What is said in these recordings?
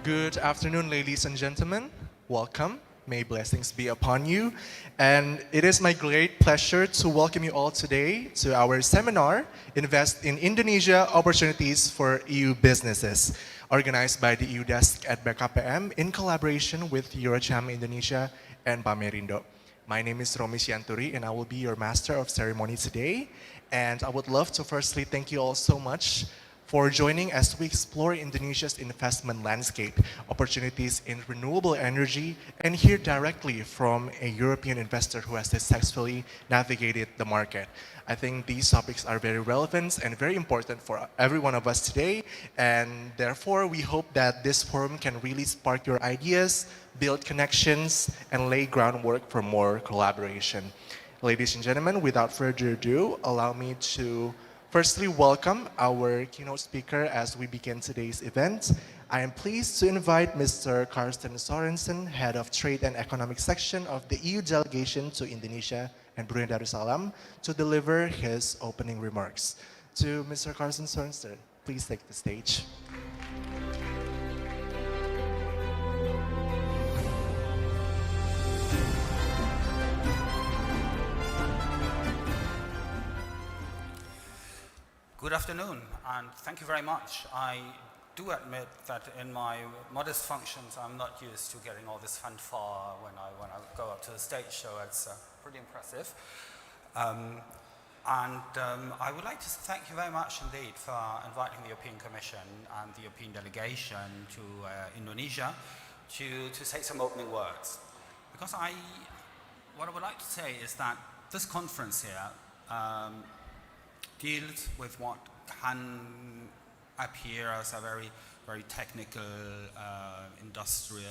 Good afternoon, ladies and gentlemen. Welcome. May blessings be upon you. And it is my great pleasure to welcome you all today to our seminar, Invest in Indonesia Opportunities for EU Businesses, organized by the EU Desk at BKPM in collaboration with Eurocham Indonesia and Pamerindo. My name is Romi Sianturi, and I will be your master of ceremony today. And I would love to firstly thank you all so much for joining as we explore Indonesia's investment landscape, opportunities in renewable energy, and hear directly from a European investor who has successfully navigated the market. I think these topics are very relevant and very important for every one of us today, and therefore we hope that this forum can really spark your ideas, build connections, and lay groundwork for more collaboration. Ladies and gentlemen, without further ado, allow me to firstly welcome our keynote speaker as we begin today's event. I am pleased to invite Mr. Karsten Sorensen, Head of Trade and Economic Section of the EU Delegation to Indonesia and Brunei Darussalam, to deliver his opening remarks. To Mr. Karsten Sorensen, please take the stage. Good afternoon, and thank you very much. I do admit that in my modest functions, I'm not used to getting all this fanfare when I go up to the stage, so it's pretty impressive. I would like to thank you very much indeed for inviting the European Commission and the European delegation to Indonesia to say some opening words. Because what I would like to say is that this conference here deals with what can appear as a very, very technical, industrial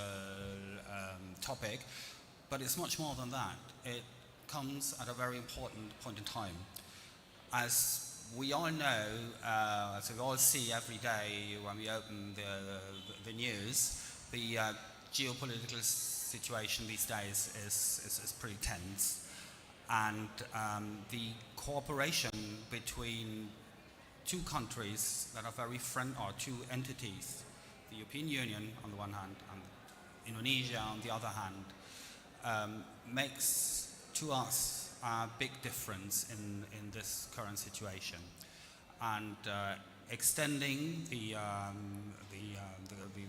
topic, but it's much more than that. It comes at a very important point in time. As we all know, as we all see every day when we open the news, the geopolitical situation these days is pretty tense. And the cooperation between two countries that are very or two entities, the European Union on the one hand and Indonesia on the other hand, makes to us a big difference in this current situation. And extending the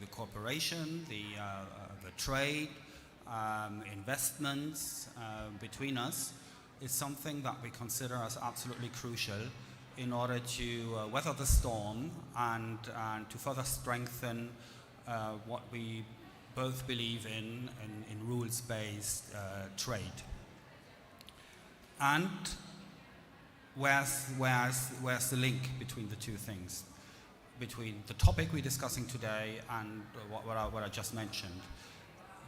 cooperation, the trade, investments between us is something that we consider as absolutely crucial in order to weather the storm and to further strengthen what we both believe in rules-based trade. And where's the link between the two things, between the topic we're discussing today and what I just mentioned?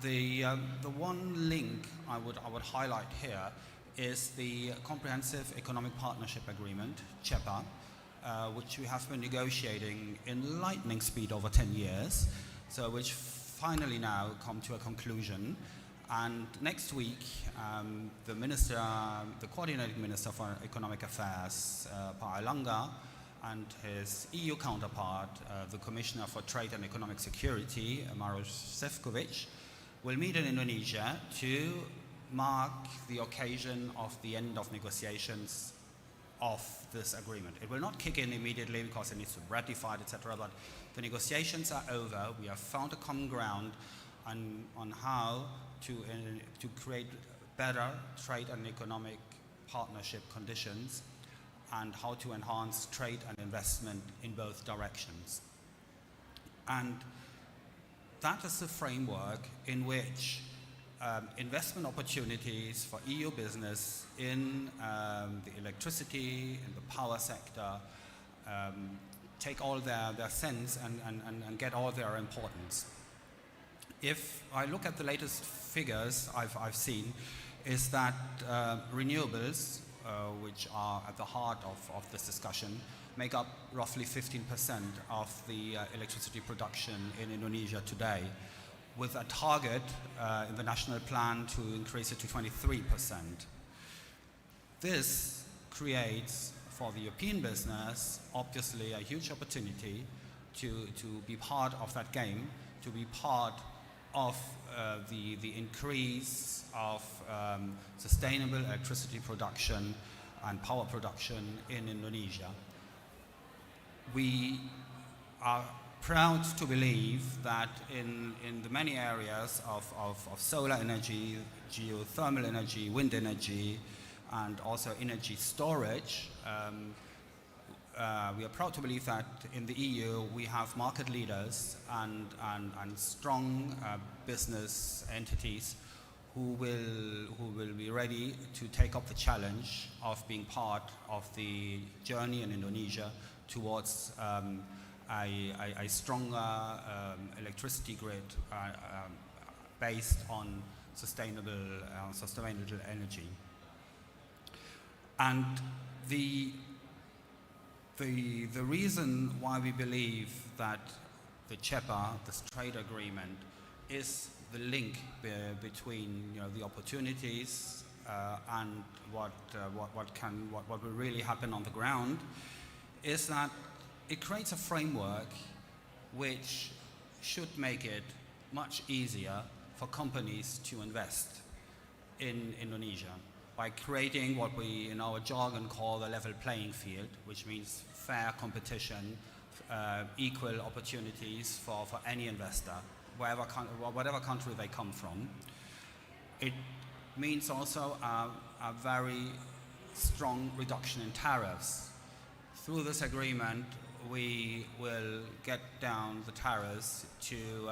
The one link I would highlight here is the Comprehensive Economic Partnership Agreement, CEPA, which we have been negotiating in lightning speed over 10 years, so which finally now come to a conclusion. And next week, the coordinating minister for economic affairs, Pak Airlangga, and his EU counterpart, the Commissioner for Trade and Economic Security, Maros Sefcovic, will meet in Indonesia to mark the occasion of the end of negotiations of this agreement. It will not kick in immediately because it needs to be ratified, etc., but the negotiations are over. We have found a common ground on how to create better trade and economic partnership conditions and how to enhance trade and investment in both directions. And that is the framework in which investment opportunities for EU business in the electricity, in the power sector, take all their sense and get all their importance. If I look at the latest figures I've seen, is that renewables, which are at the heart of this discussion, make up roughly 15% of the electricity production in Indonesia today, with a target in the national plan to increase it to 23%. This creates, for the European business, obviously a huge opportunity to be part of that game to be part of the increase of sustainable electricity production and power production in Indonesia. We are proud to believe that in the many areas of solar energy, geothermal energy, wind energy, and also energy storage, we are proud to believe that in the EU we have market leaders and strong business entities who will be ready to take up the challenge of being part of the journey in Indonesia towards a stronger electricity grid based on sustainable energy. And the reason why we believe that the CEPA, this trade agreement, is the link between the opportunities and what will really happen on the ground is that it creates a framework which should make it much easier for companies to invest in Indonesia by creating what we in our jargon call the level playing field, which means fair competition, equal opportunities for any investor, whatever country they come from. It means also a very strong reduction in tariffs. Through this agreement, we will get down the tariffs to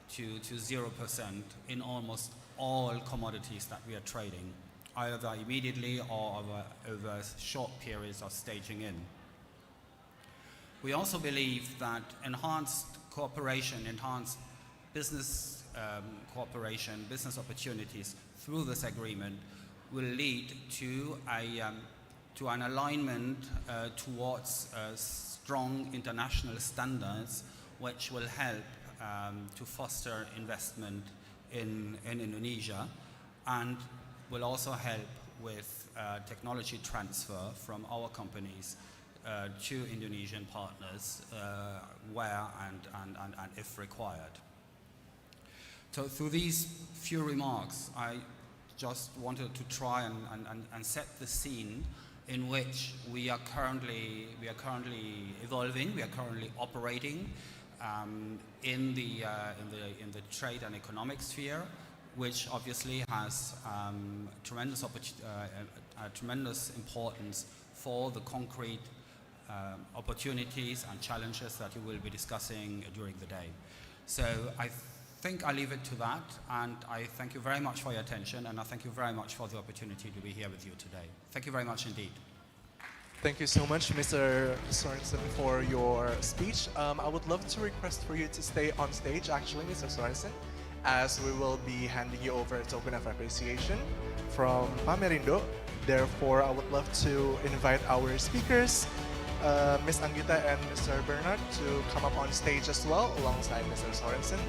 0% in almost all commodities that we are trading, either immediately or over short periods of staging in. We also believe that enhanced cooperation, enhanced business cooperation, business opportunities through this agreement will lead to an alignment towards strong international standards, which will help to foster investment in Indonesia, and will also help with technology transfer from our companies to Indonesian partners where and if required. So through these few remarks, I just wanted to try and set the scene in which we are currently evolving, we are currently operating in the trade and economic sphere, which obviously has tremendous importance for the concrete opportunities and challenges that you will be discussing during the day. So I think I'll leave it to that, and I thank you very much for your attention, and I thank you very much for the opportunity to be here with you today. Thank you very much indeed. Thank you so much, Mr. Sorensen, for your speech. I would love to request for you to stay on stage, actually, Mr. Sorensen, as we will be handing you over a token of appreciation from Pamerindo. Therefore, I would love to invite our speakers, Ms. Anggita and Mr. Bernard, to come up on stage as well, alongside Mr. Sorensen,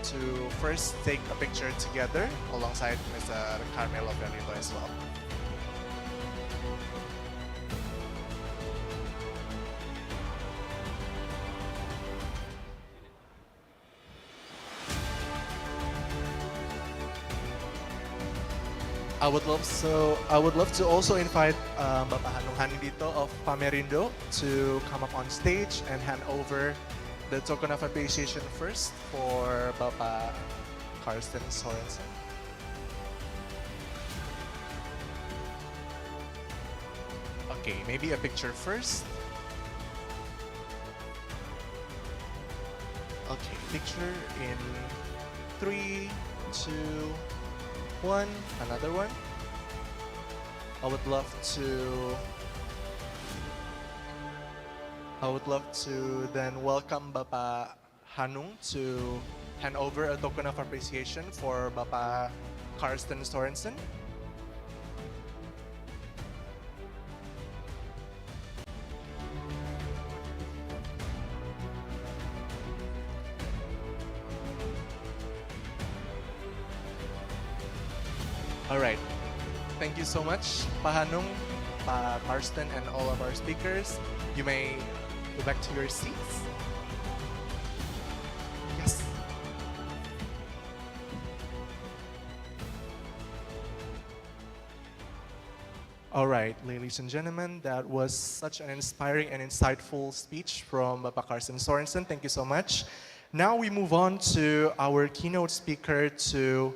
to first take a picture together alongside Mr. Carmelo Benito as well. I would love to also invite Bapak Hanung Handito of Pamerindo to come up on stage and hand over the token of appreciation first for Bapak Karsten Sorensen. Okay, maybe a picture first. Okay, picture in 3, 2, 1, another one. I would love to then welcome Bapak Hanung to hand over a token of appreciation for Bapak Karsten Sorensen. All right. Thank you so much, Pak Hanung, Pak Karsten, and all of our speakers. You may go back to your seats. Yes. All right, ladies and gentlemen, that was such an inspiring and insightful speech from Bapak Carson Sorensen. Thank you so much. Now we move on to our keynote speaker to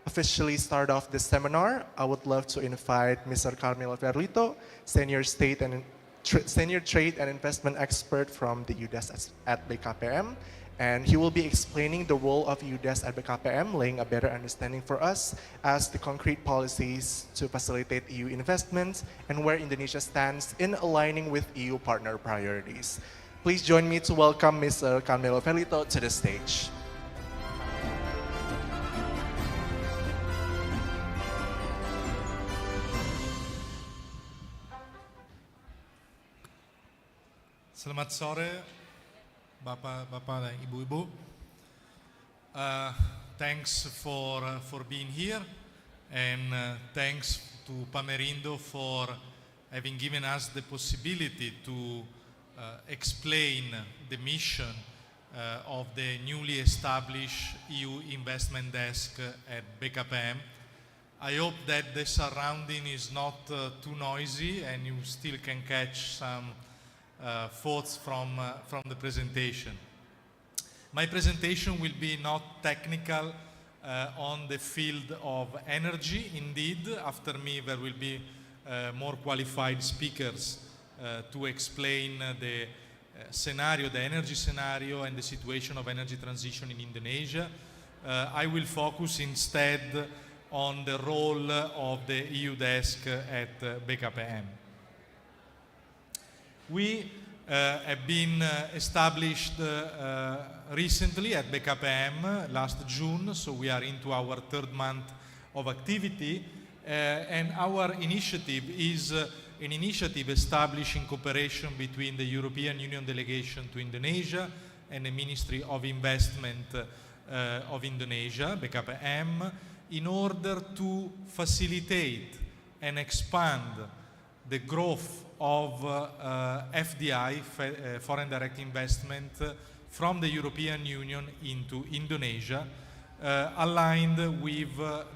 officially start off this seminar. I would love to invite Mr. Carmelo Ferlito, Senior Trade and Investment Expert from the UDES at BKPM. And he will be explaining the role of UDES at BKPM, laying a better understanding for us as the concrete policies to facilitate EU investments and where Indonesia stands in aligning with EU partner priorities. Please join me to welcome Mr. Carmelo Ferlito to the stage. Selamat sore, Bapak-bapak dan Ibu-ibu. Thanks for being here, and thanks to Pamerindo for having given us the possibility to explain the mission of the newly established EU Investment Desk at BKPM. I hope that the surrounding is not too noisy and you still can catch some thoughts from the presentation. My presentation will be not technical on the field of energy. Indeed, after me there will be more qualified speakers to explain the scenario, the energy scenario and the situation of energy transition in Indonesia. I will focus instead on the role of the EU desk at BKPM. We have been established recently at BKPM last June, so we are into our third month of activity, and our initiative is an initiative established in cooperation between the European Union delegation to Indonesia and the Ministry of Investment of Indonesia, BKPM, in order to facilitate and expand the growth of FDI, foreign direct investment, from the European Union into Indonesia, aligned with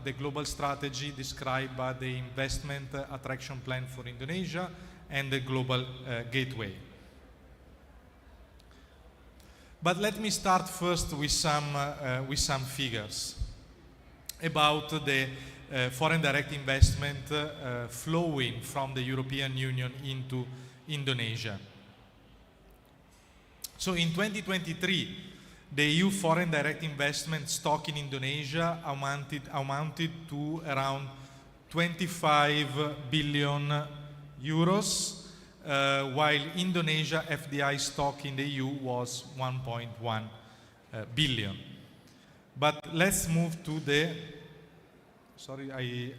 the global strategy described by the Investment Attraction Plan for Indonesia and the Global Gateway. But let me start first with some figures about the foreign direct investment flowing from the European Union into Indonesia. So in 2023, the EU foreign direct investment stock in Indonesia amounted to around 25 billion euros, while Indonesia FDI stock in the EU was 1.1 billion. But let's move to the Sorry,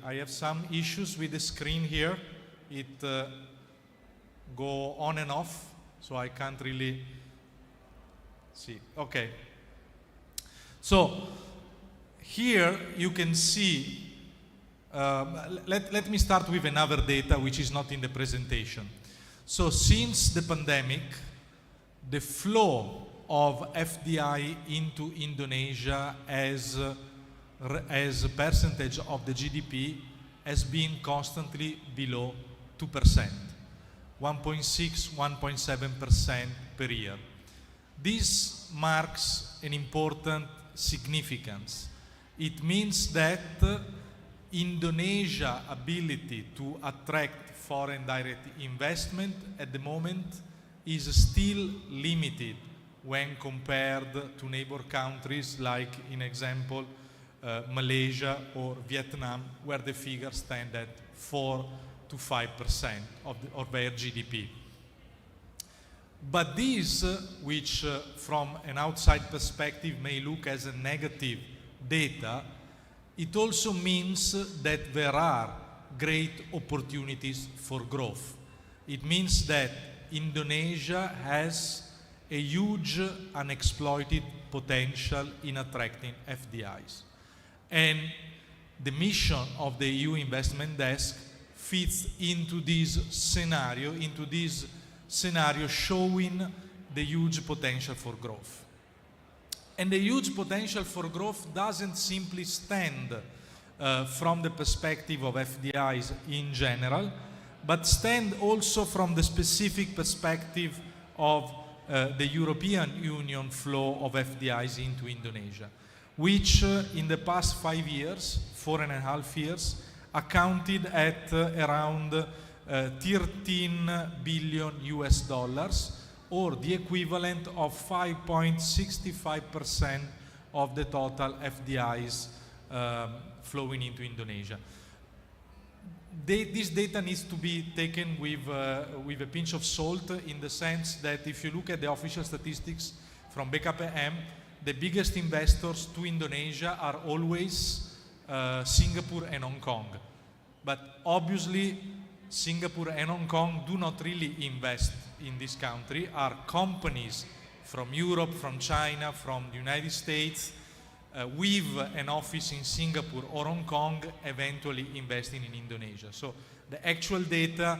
I have some issues with the screen here. It go on and off, so I can't really see. Okay. So here you can see, let me start with another data which is not in the presentation. So since the pandemic, the flow of FDI into Indonesia as a percentage of the GDP has been constantly below 2%, 1.6, 1.7% per year. This marks an important significance. It means that Indonesia's ability to attract foreign direct investment at the moment is still limited when compared to neighbor countries like, in example, Malaysia or Vietnam, where the figures stand at 4 to 5% of their GDP. But this, which from an outside perspective may look as a negative data, it also means that there are great opportunities for growth. It means that Indonesia has a huge unexploited potential in attracting FDIs. And the mission of the EU Investment Desk fits into this scenario, showing the huge potential for growth. And the huge potential for growth doesn't simply stand from the perspective of FDIs in general, but stand also from the specific perspective of the European Union flow of FDIs into Indonesia, which in the past 5 years, 4.5 years, accounted at around 13 billion US dollars, or the equivalent of 5.65% of the total FDIs flowing into Indonesia. This data needs to be taken with a pinch of salt, in the sense that if you look at the official statistics from BKPM, the biggest investors to Indonesia are always Singapore and Hong Kong. But obviously, Singapore and Hong Kong do not really invest in this country, are companies from Europe, from China, from the United States, with an office in Singapore or Hong Kong, eventually investing in Indonesia. So the actual data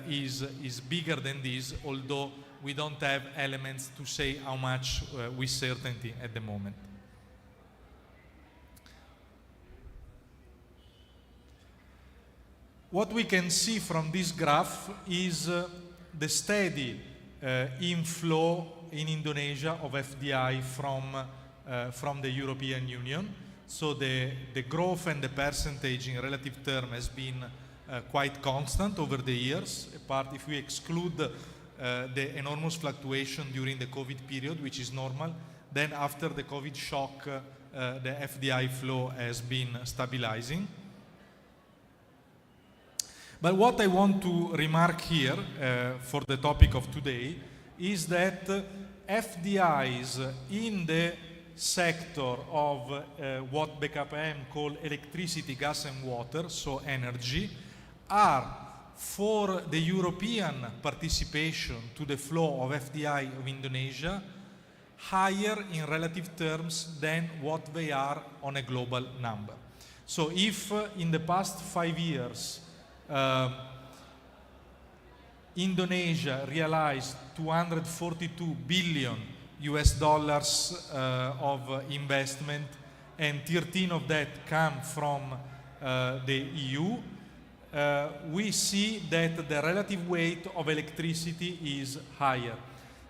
is bigger than this, although we don't have elements to say how much with certainty at the moment. What we can see from this graph is the steady inflow in Indonesia of FDI from the European Union. So the growth and the percentage in relative term has been quite constant over the years, apart if we exclude the enormous fluctuation during the COVID period, which is normal. Then after the COVID shock, the FDI flow has been stabilizing. But what I want to remark here for the topic of today is that FDIs in the sector of what BKPM call electricity, gas and water, so energy, are for the European participation to the flow of FDI of Indonesia higher in relative terms than what they are on a global number. So if in the past 5 years Indonesia realized 242 billion US dollars of investment, and 13 of that come from the EU, we see that the relative weight of electricity is higher.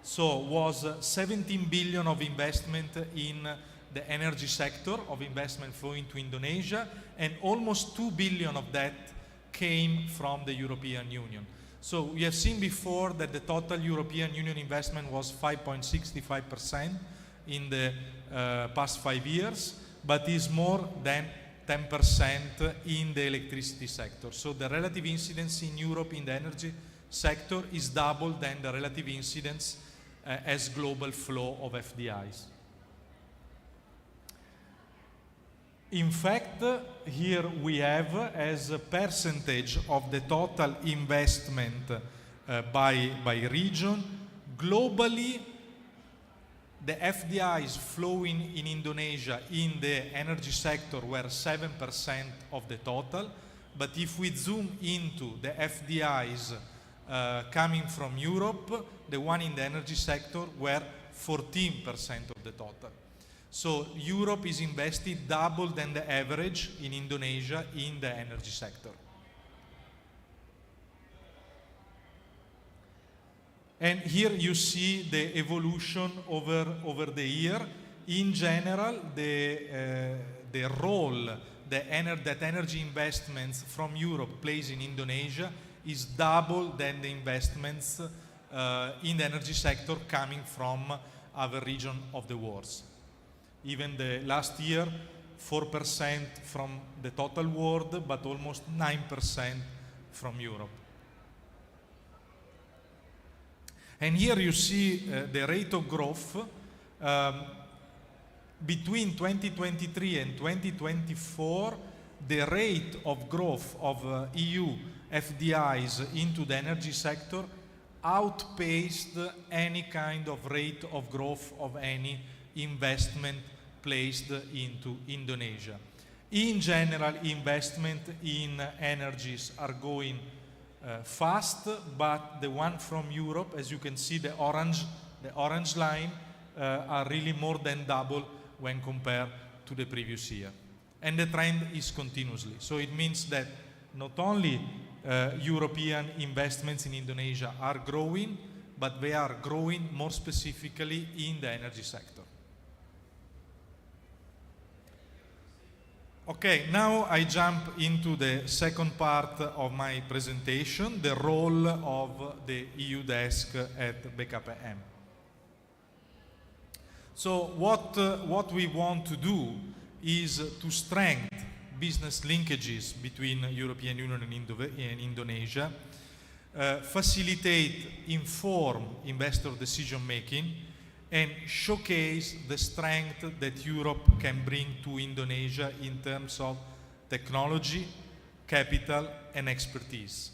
So was 17 billion of investment in the energy sector, of investment flowing to Indonesia, and almost 2 billion of that came from the European Union. So we have seen before that the total European Union investment was 5.65% in the past 5 years, but is more than 10% in the electricity sector. So the relative incidence in Europe in the energy sector is double than the relative incidence as global flow of FDIs. In fact, here we have, as a percentage of the total investment by region, globally, the FDIs flowing in Indonesia in the energy sector were 7% of the total. But if we zoom into the FDIs coming from Europe, the one in the energy sector were 14% of the total. So Europe is invested double than the average in Indonesia in the energy sector. And here you see the evolution over the year. In general, the role that energy investments from Europe plays in Indonesia is double than the investments in the energy sector coming from other regions of the world. Even the last year, 4% from the total world, but almost 9% from Europe. And here you see the rate of growth between 2023 and 2024. The rate of growth of EU FDIs into the energy sector outpaced any kind of rate of growth of any investment placed into Indonesia. In general, investment in energies are going fast, but the one from Europe, as you can see, the orange line, are really more than double when compared to the previous year. And the trend is continuously. So it means that not only European investments in Indonesia are growing, but they are growing more specifically in the energy sector. Okay, now I jump into the second part of my presentation, the role of the EU desk at BKPM. So what we want to do is to strengthen business linkages between European Union and Indonesia, facilitate informed investor decision making, and showcase the strength that Europe can bring to Indonesia in terms of technology, capital, and expertise,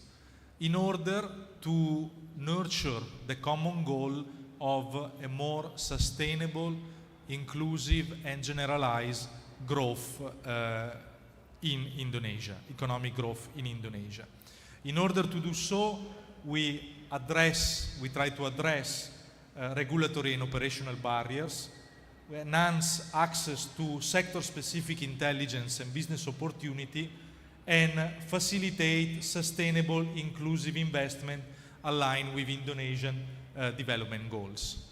in order to nurture the common goal of a more sustainable, inclusive, and generalized growth in Indonesia, economic growth in Indonesia. In order to do so, we try to address regulatory and operational barriers, we enhance access to sector-specific intelligence and business opportunity, and facilitate sustainable, inclusive investment aligned with Indonesian development goals.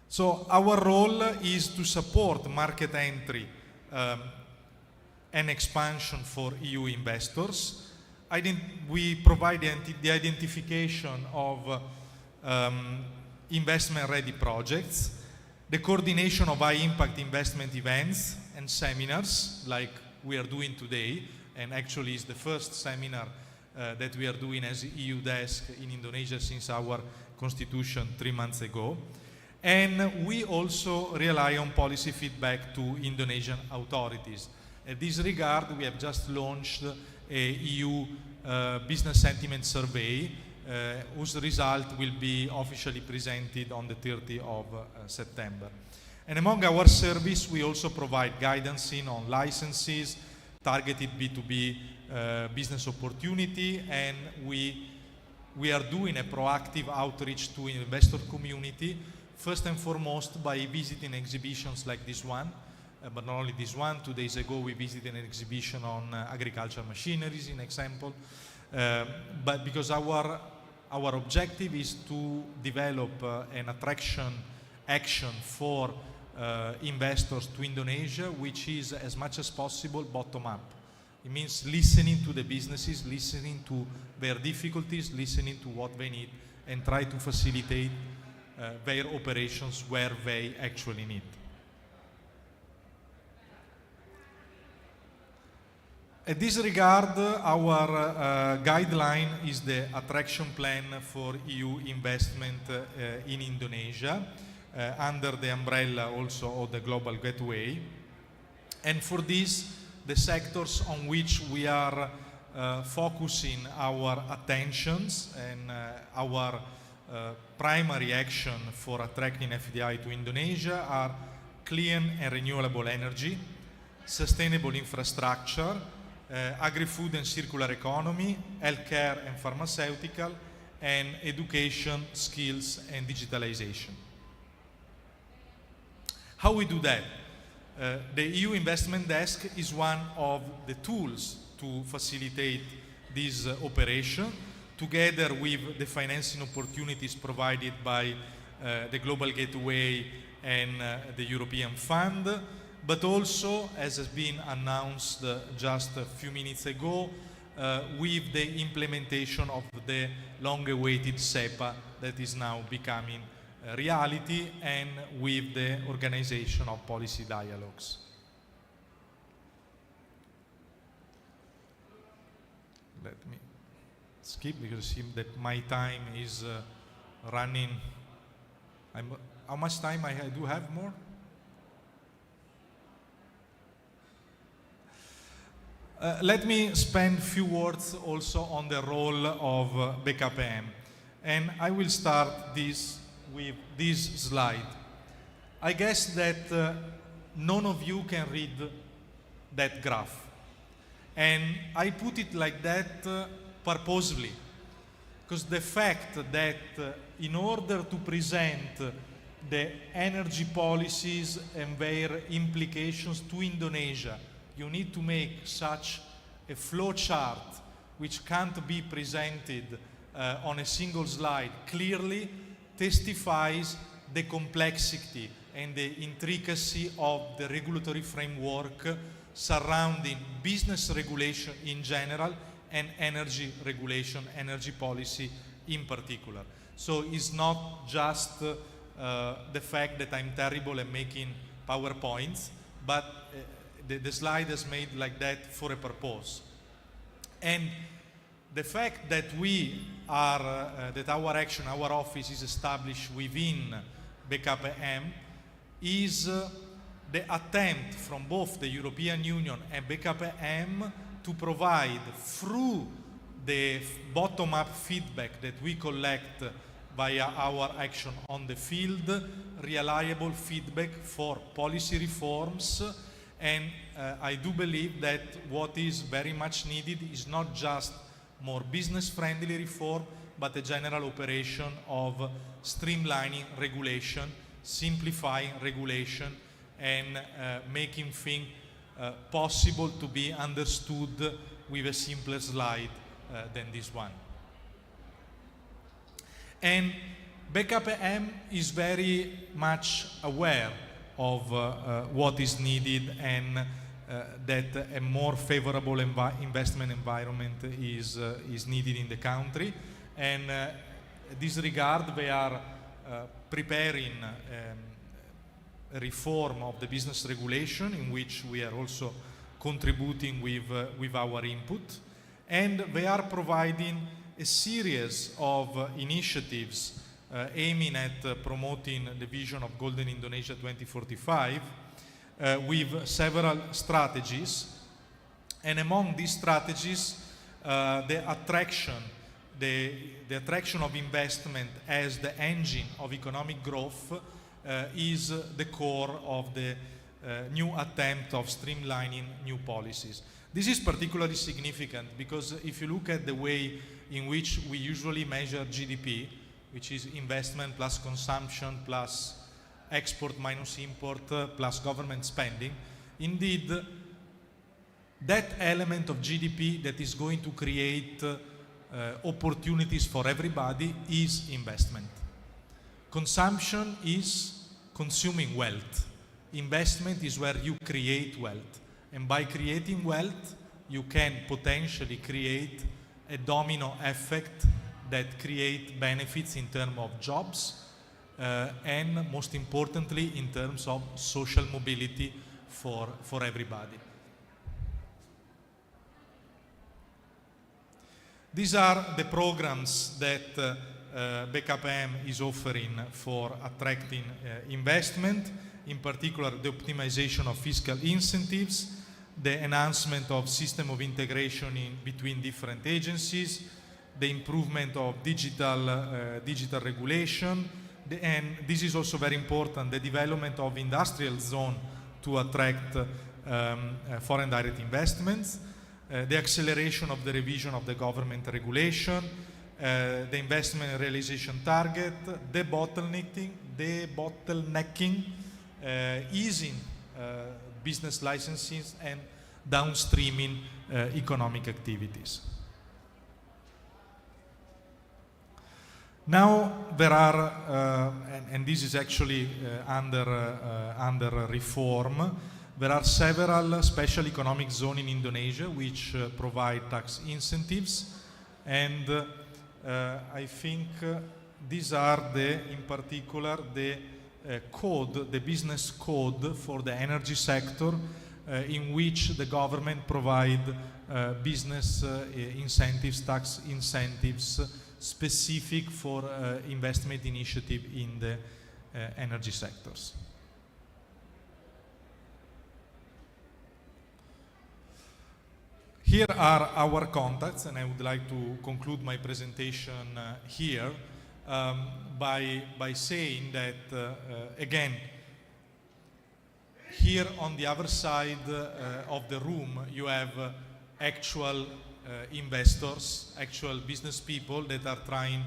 So our role is to support market entry and expansion for EU investors. We provide the identification of investment-ready projects, the coordination of high-impact investment events and seminars like we are doing today, and actually is the first seminar that we are doing as EU desk in Indonesia since our constitution 3 months ago. And we also rely on policy feedback to Indonesian authorities. In this regard, we have just launched a EU business sentiment survey whose result will be officially presented on the 30th of September. And among our service, we also provide guidance on licenses, targeted B2B business opportunity, and we are doing a proactive outreach to investor community, first and foremost by visiting exhibitions like this one. But not only this one, 2 days ago we visited an exhibition on agricultural machineries, in example. But because our objective is to develop an attraction action for investors to Indonesia, which is as much as possible bottom-up. It means listening to the businesses, listening to their difficulties, listening to what they need, and try to facilitate their operations where they actually need. In this regard, our guideline is the attraction plan for EU investment in Indonesia, under the umbrella also of the Global Gateway. And for this, the sectors on which we are focusing our attentions and our primary action for attracting FDI to Indonesia are clean and renewable energy, sustainable infrastructure, agri-food and circular economy, healthcare and pharmaceutical, and education, skills, and digitalization. How we do that? The EU Investment Desk is one of the tools to facilitate this operation, together with the financing opportunities provided by the Global Gateway and the European Fund, but also, as has been announced just a few minutes ago, with the implementation of the long-awaited SEPA that is now becoming reality, and with the organization of policy dialogues. Let me skip because it seems that my time is running. How much time I do have more? Let me spend a few words also on the role of BKPM. And I will start this with this slide. I guess that none of you can read that graph. And I put it like that purposely, because the fact that in order to present the energy policies and their implications to Indonesia you need to make such a flow chart which can't be presented on a single slide clearly testifies the complexity and the intricacy of the regulatory framework surrounding business regulation in general and energy regulation, energy policy in particular. So it's not just the fact that I'm terrible at making PowerPoints, but the slide is made like that for a purpose. And the fact that that our action, our office is established within BKPM is the attempt from both the European Union and BKPM to provide, through the bottom-up feedback that we collect via our action on the field, reliable feedback for policy reforms. And I do believe that what is very much needed is not just more business-friendly reform, but a general operation of streamlining regulation, simplifying regulation, and making things possible to be understood with a simpler slide than this one. And BKPM is very much aware of what is needed, and that a more favorable investment environment is needed in the country. And in this regard, they are preparing a reform of the business regulation, in which we are also contributing with our input. And they are providing a series of initiatives aiming at promoting the vision of Golden Indonesia 2045 with several strategies. And among these strategies, the attraction of investment as the engine of economic growth is the core of the new attempt of streamlining new policies. This is particularly significant because if you look at the way in which we usually measure GDP, which is investment plus consumption plus export minus import plus government spending, indeed, that element of GDP that is going to create opportunities for everybody is investment. Consumption is consuming wealth. Investment is where you create wealth. And by creating wealth, you can potentially create a domino effect that create benefits in terms of jobs and most importantly in terms of social mobility for everybody. These are the programs that BKPM is offering for attracting investment, in particular the optimization of fiscal incentives, the enhancement of system of integration between different agencies, the improvement of digital regulation, and this is also very important, the development of industrial zone to attract foreign direct investments, the acceleration of the revision of the government regulation, the investment realization target, the bottlenecking, easing business licenses, and downstreaming economic activities. Now there are, and this is actually under reform, there are several special economic zones in Indonesia which provide tax incentives, and I think these are in particular the code, the business code for the energy sector, in which the government provide business incentives, tax incentives specific for investment initiative in the energy sectors. Here are our contacts, and I would like to conclude my presentation here by saying that, again, here on the other side of the room, you have actual investors, actual business people that are trying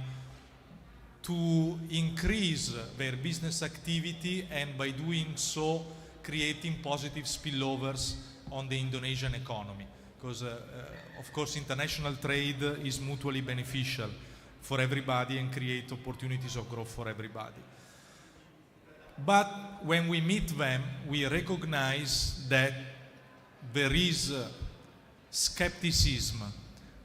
to increase their business activity, and by doing so, creating positive spillovers on the Indonesian economy, because of course international trade is mutually beneficial for everybody and create opportunities of growth for everybody. But when we meet them, we recognize that there is skepticism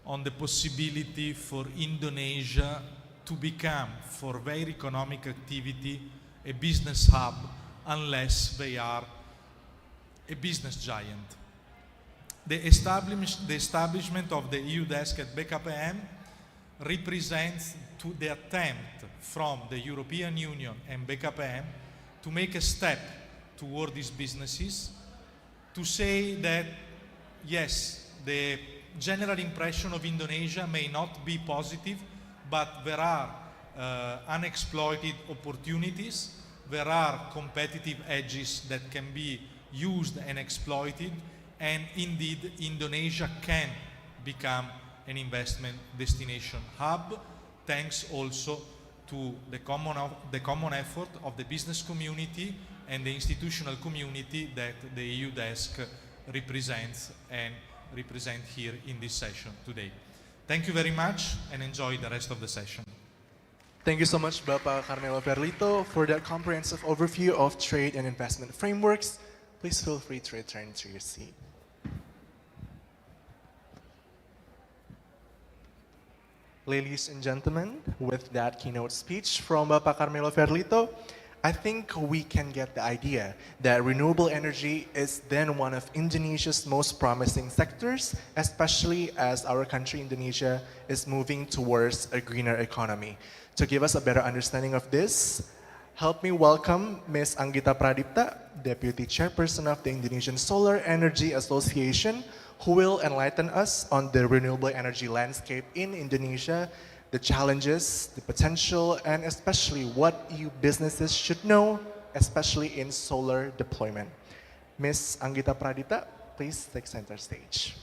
on the possibility for Indonesia to become, for their economic activity, a business hub unless they are a business giant. The establishment of the EU desk at BKPM represents the attempt from the European Union and BKPM to make a step toward these businesses, to say that yes, the general impression of Indonesia may not be positive, but there are unexploited opportunities, there are competitive edges that can be used and exploited, and indeed Indonesia can become an investment destination hub, thanks also to the common effort of the business community and the institutional community that the EU desk represents and represent here in this session today. Thank you very much and enjoy the rest of the session. Thank you so much, Bapak Carmelo Ferlito, for that comprehensive overview of trade and investment frameworks. Please feel free to return to your seat. Ladies and gentlemen, with that keynote speech from Bapak Carmelo Ferlito, I think we can get the idea that renewable energy is then one of Indonesia's most promising sectors, especially as our country, Indonesia, is moving towards a greener economy. To give us a better understanding of this, help me welcome Ms. Anggita Pradipta, Deputy Chairperson of the Indonesian Solar Energy Association, who will enlighten us on the renewable energy landscape in Indonesia, the challenges, the potential, and especially what you businesses should know, especially in solar deployment. Ms. Anggita Pradipta, please take center stage.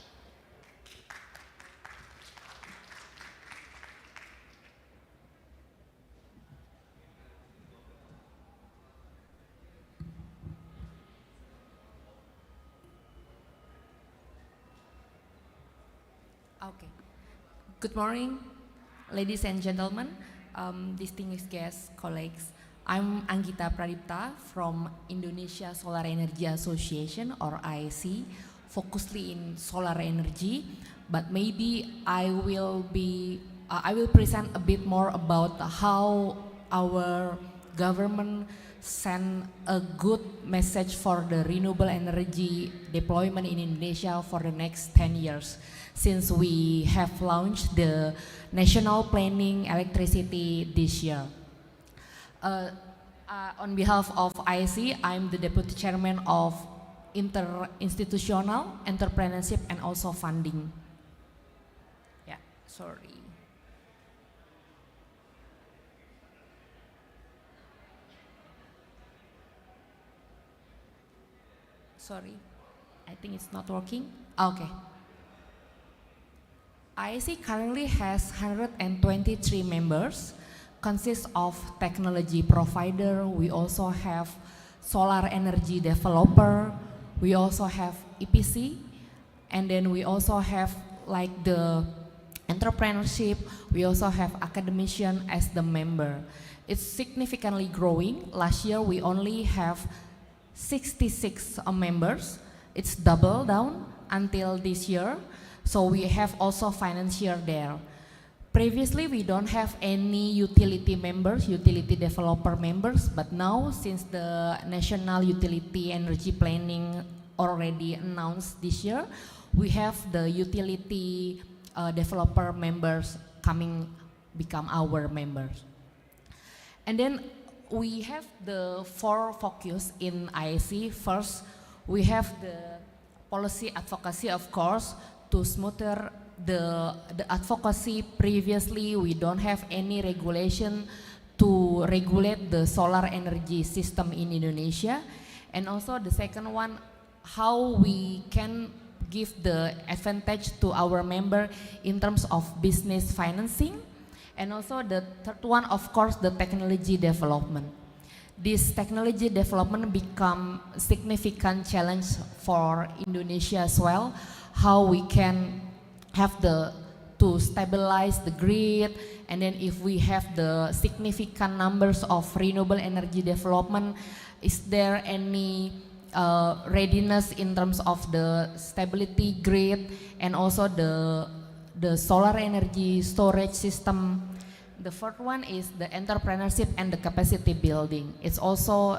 Okay. Good morning, ladies and gentlemen, distinguished guests, colleagues. I'm Anggita Pradipta from Indonesia Solar Energy Association, or ISE, focusedly in solar energy. But maybe I will present a bit more about how our government send a good message for the renewable energy deployment in Indonesia for the next 10 years. Since we have launched the National Planning Electricity this year. On behalf of ISE, I'm the Deputy Chairman of Interinstitutional Entrepreneurship and also Funding. Yeah, sorry. Sorry, I think it's not working. Okay. ISE currently has 123 members, consists of technology provider, we also have solar energy developer, we also have EPC, and then we also have like the entrepreneurship, we also have academician as the member. It's significantly growing. Last year we only have 66 members. It's double down until this year. So we have also financier there. Previously, we don't have any utility members, utility developer members, but now since the National Utility Energy Planning already announced this year, we have the utility developer members become our members. And then we have the 4 focus in ISE. First, we have the policy advocacy, of course, to smoother the advocacy. Previously, we don't have any regulation to regulate the solar energy system in Indonesia. And also the second one, how we can give the advantage to our member in terms of business financing. And also the third one, of course, the technology development. this technology development become significant challenge for Indonesia as well. How we can have to stabilize the grid, and then if we have the significant numbers of renewable energy development, is there any readiness in terms of the stability grid and also the solar energy storage system. The fourth one is the entrepreneurship and the capacity building. It's also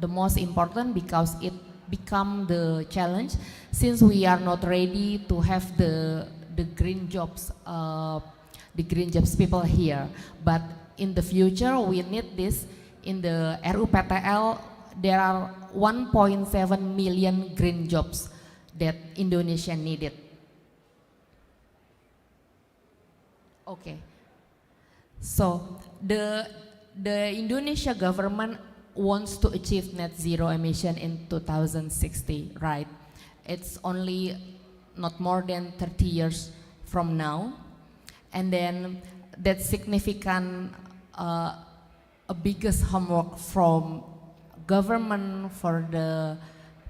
the most important because it become the challenge since we are not ready to have the green jobs people here. But in the future we need this. In the RUPTL there are 1.7 million green jobs that Indonesia needed. Okay. So the Indonesia government wants to achieve net zero emission in 2060, right? It's only not more than 30 years from now, and then that's significant, a biggest homework from government, for the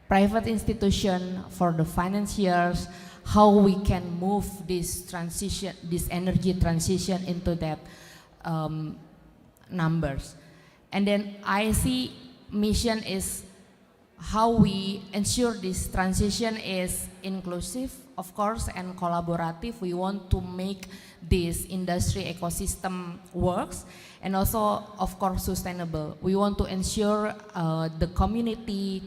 private institution, for the financiers, how we can move this transition, this energy transition into that numbers. And then IC mission is how we ensure this transition is inclusive, of course, and collaborative. We want to make this industry ecosystem works, and also, of course, sustainable. We want to ensure the community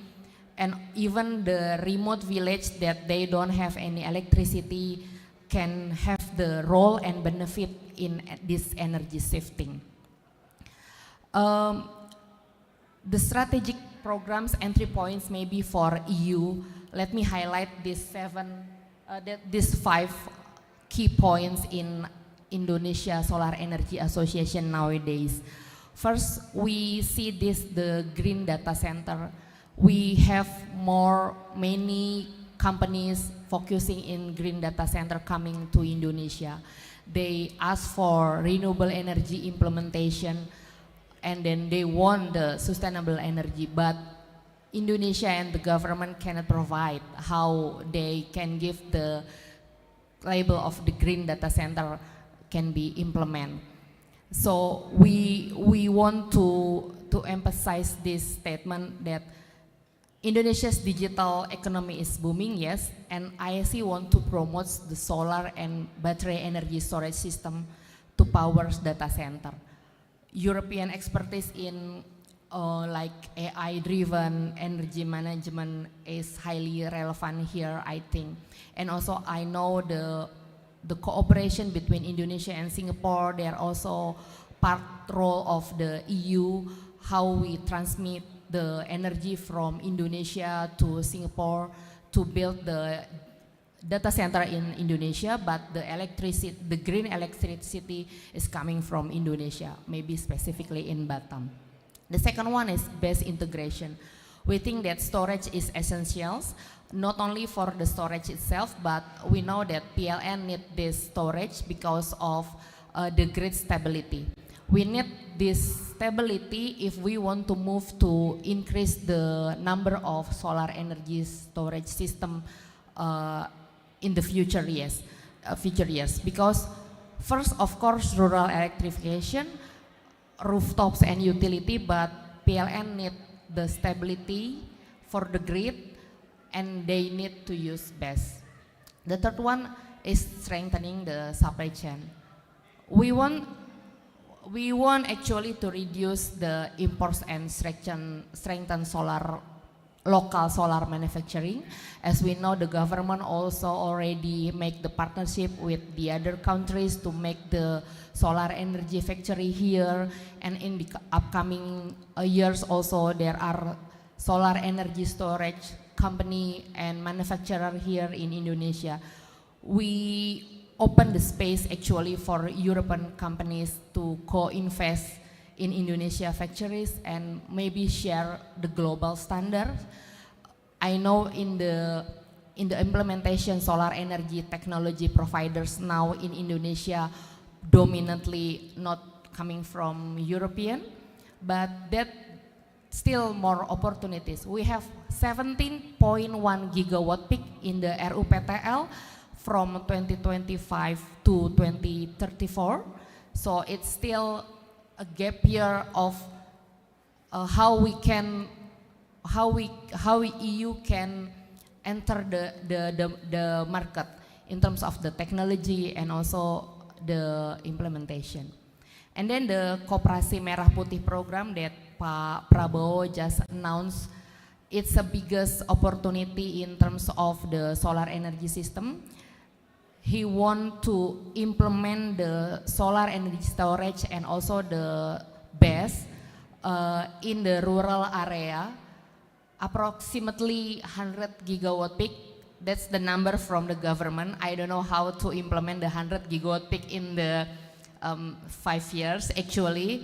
and even the remote village that they don't have any electricity can have the role and benefit in this energy shifting. The strategic programs entry points maybe for EU. Let me highlight these five key points in Indonesia Solar Energy Association nowadays. First, we see the green data center. We have many companies focusing in green data center coming to Indonesia. They ask for renewable energy implementation, and then they want the sustainable energy, but Indonesia and the government cannot provide how they can give the label of the green data center can be implemented. So we want to emphasize this statement that Indonesia's digital economy is booming, yes, and ISC want to promote the solar and battery energy storage system to power data center. European expertise in like AI-driven energy management is highly relevant here, I think. And also I know the cooperation between Indonesia and Singapore, they are also part role of the EU, how we transmit the energy from Indonesia to Singapore to build the data center in Indonesia, but the green electricity is coming from Indonesia, maybe specifically in Batam. The second one is base integration. We think that storage is essential, not only for the storage itself, but we know that PLN need this storage because of the grid stability. We need this stability if we want to move to increase the number of solar energy storage system in the future years. Because first, of course, rural electrification, rooftops and utility, but PLN need the stability for the grid, and they need to use BESS. The third one is strengthening the supply chain. We want actually to reduce the imports and strengthen local solar manufacturing. As we know, the government also already make the partnership with the other countries to make the solar energy factory here, and in the upcoming years also there are solar energy storage company and manufacturer here in Indonesia. We open the space actually for European companies to co-invest in Indonesia factories and maybe share the global standard. I know in the implementation, solar energy technology providers now in Indonesia dominantly not coming from European, but that still more opportunities. We have 17.1 gigawatt peak in the RUPTL from 2025 to 2034. So it's still a gap year of how EU can enter the market in terms of the technology and also the implementation. And then the Koperasi Merah Putih program that Pak Prabowo just announced, it's the biggest opportunity in terms of the solar energy system. He want to implement the solar energy storage and also the BESS in the rural area, approximately 100 gigawatt peak. That's the number from the government. I don't know how to implement the 100 gigawatt peak in the 5 years. Actually,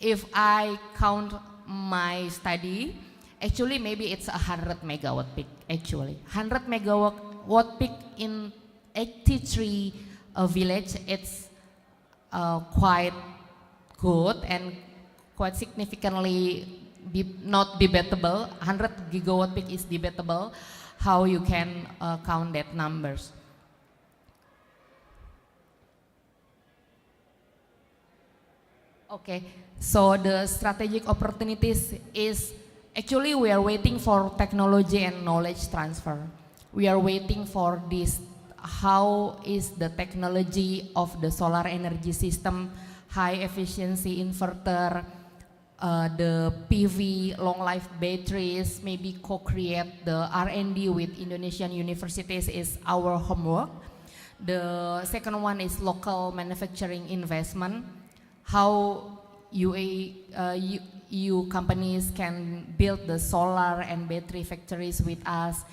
if I count my study, actually maybe it's 100 megawatt peak. Actually, 100 megawatt peak in 83 village. It's quite good and quite significantly not debatable. 100 gigawatt peak is debatable. How you can count that numbers? Okay, so the strategic opportunities is actually we are waiting for technology and knowledge transfer. We are waiting for this, how is the technology of the solar energy system, high efficiency inverter, the PV, long life batteries, maybe co-create the R&D with Indonesian universities is our homework. The second one is local manufacturing investment, how EU companies can build the solar and battery factories with us,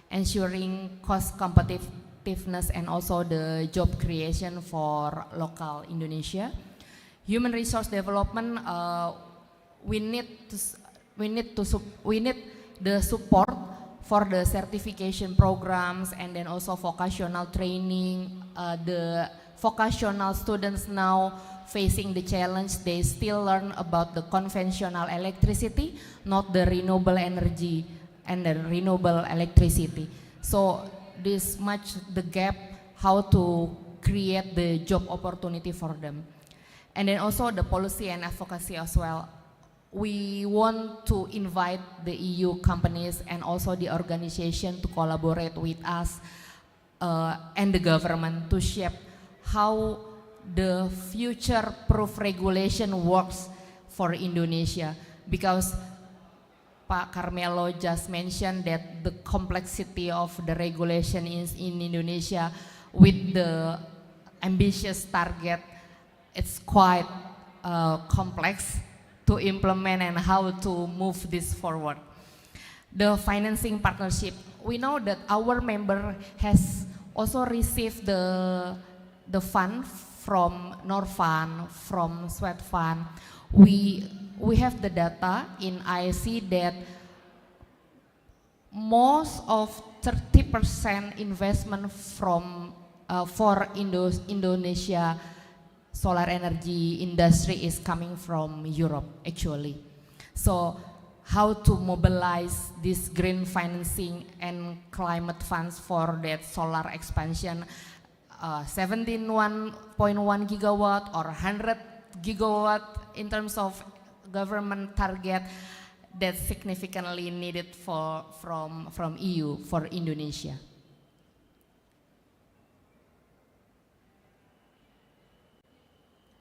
ensuring cost competitiveness and also the job creation for local Indonesia. Human resource development, we need the support for the certification programs and then also vocational training. The vocational students now facing the challenge, they still learn about the conventional electricity, not the renewable energy and the renewable electricity. So this much the gap, how to create the job opportunity for them. And then also the policy and advocacy as well. We want to invite the EU companies and also the organization to collaborate with us and the government to shape how the future-proof regulation works for Indonesia. Because Pak Carmelo just mentioned that the complexity of the regulation is in Indonesia with the ambitious target, it's quite complex to implement and how to move this forward. The financing partnership, we know that our member has also received the fund from Norfund, from Swedfund. We have the data in IC that most of 30% investment from for Indonesia solar energy industry is coming from Europe actually. So how to mobilize this green financing and climate funds for that solar expansion, 17.1 gigawatt or 100 gigawatt in terms of government target, that's significantly needed from EU for Indonesia.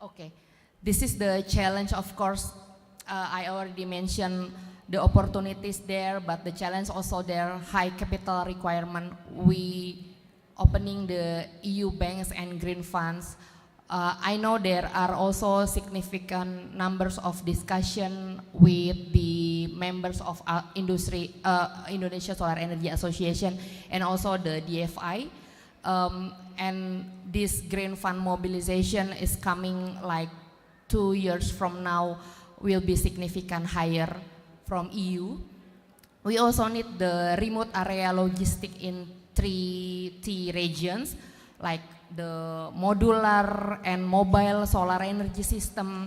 Okay, this is the challenge, of course. I already mentioned the opportunities there, but the challenge also there, high capital requirement. We opening the EU banks and green funds. I know there are also significant numbers of discussion with the members of Indonesia Solar Energy Association and also the DFI. And this green fund mobilization is coming like 2 years from now, will be significant higher from EU. We also need the remote area logistic in 3 T regions, like the modular and mobile solar energy system,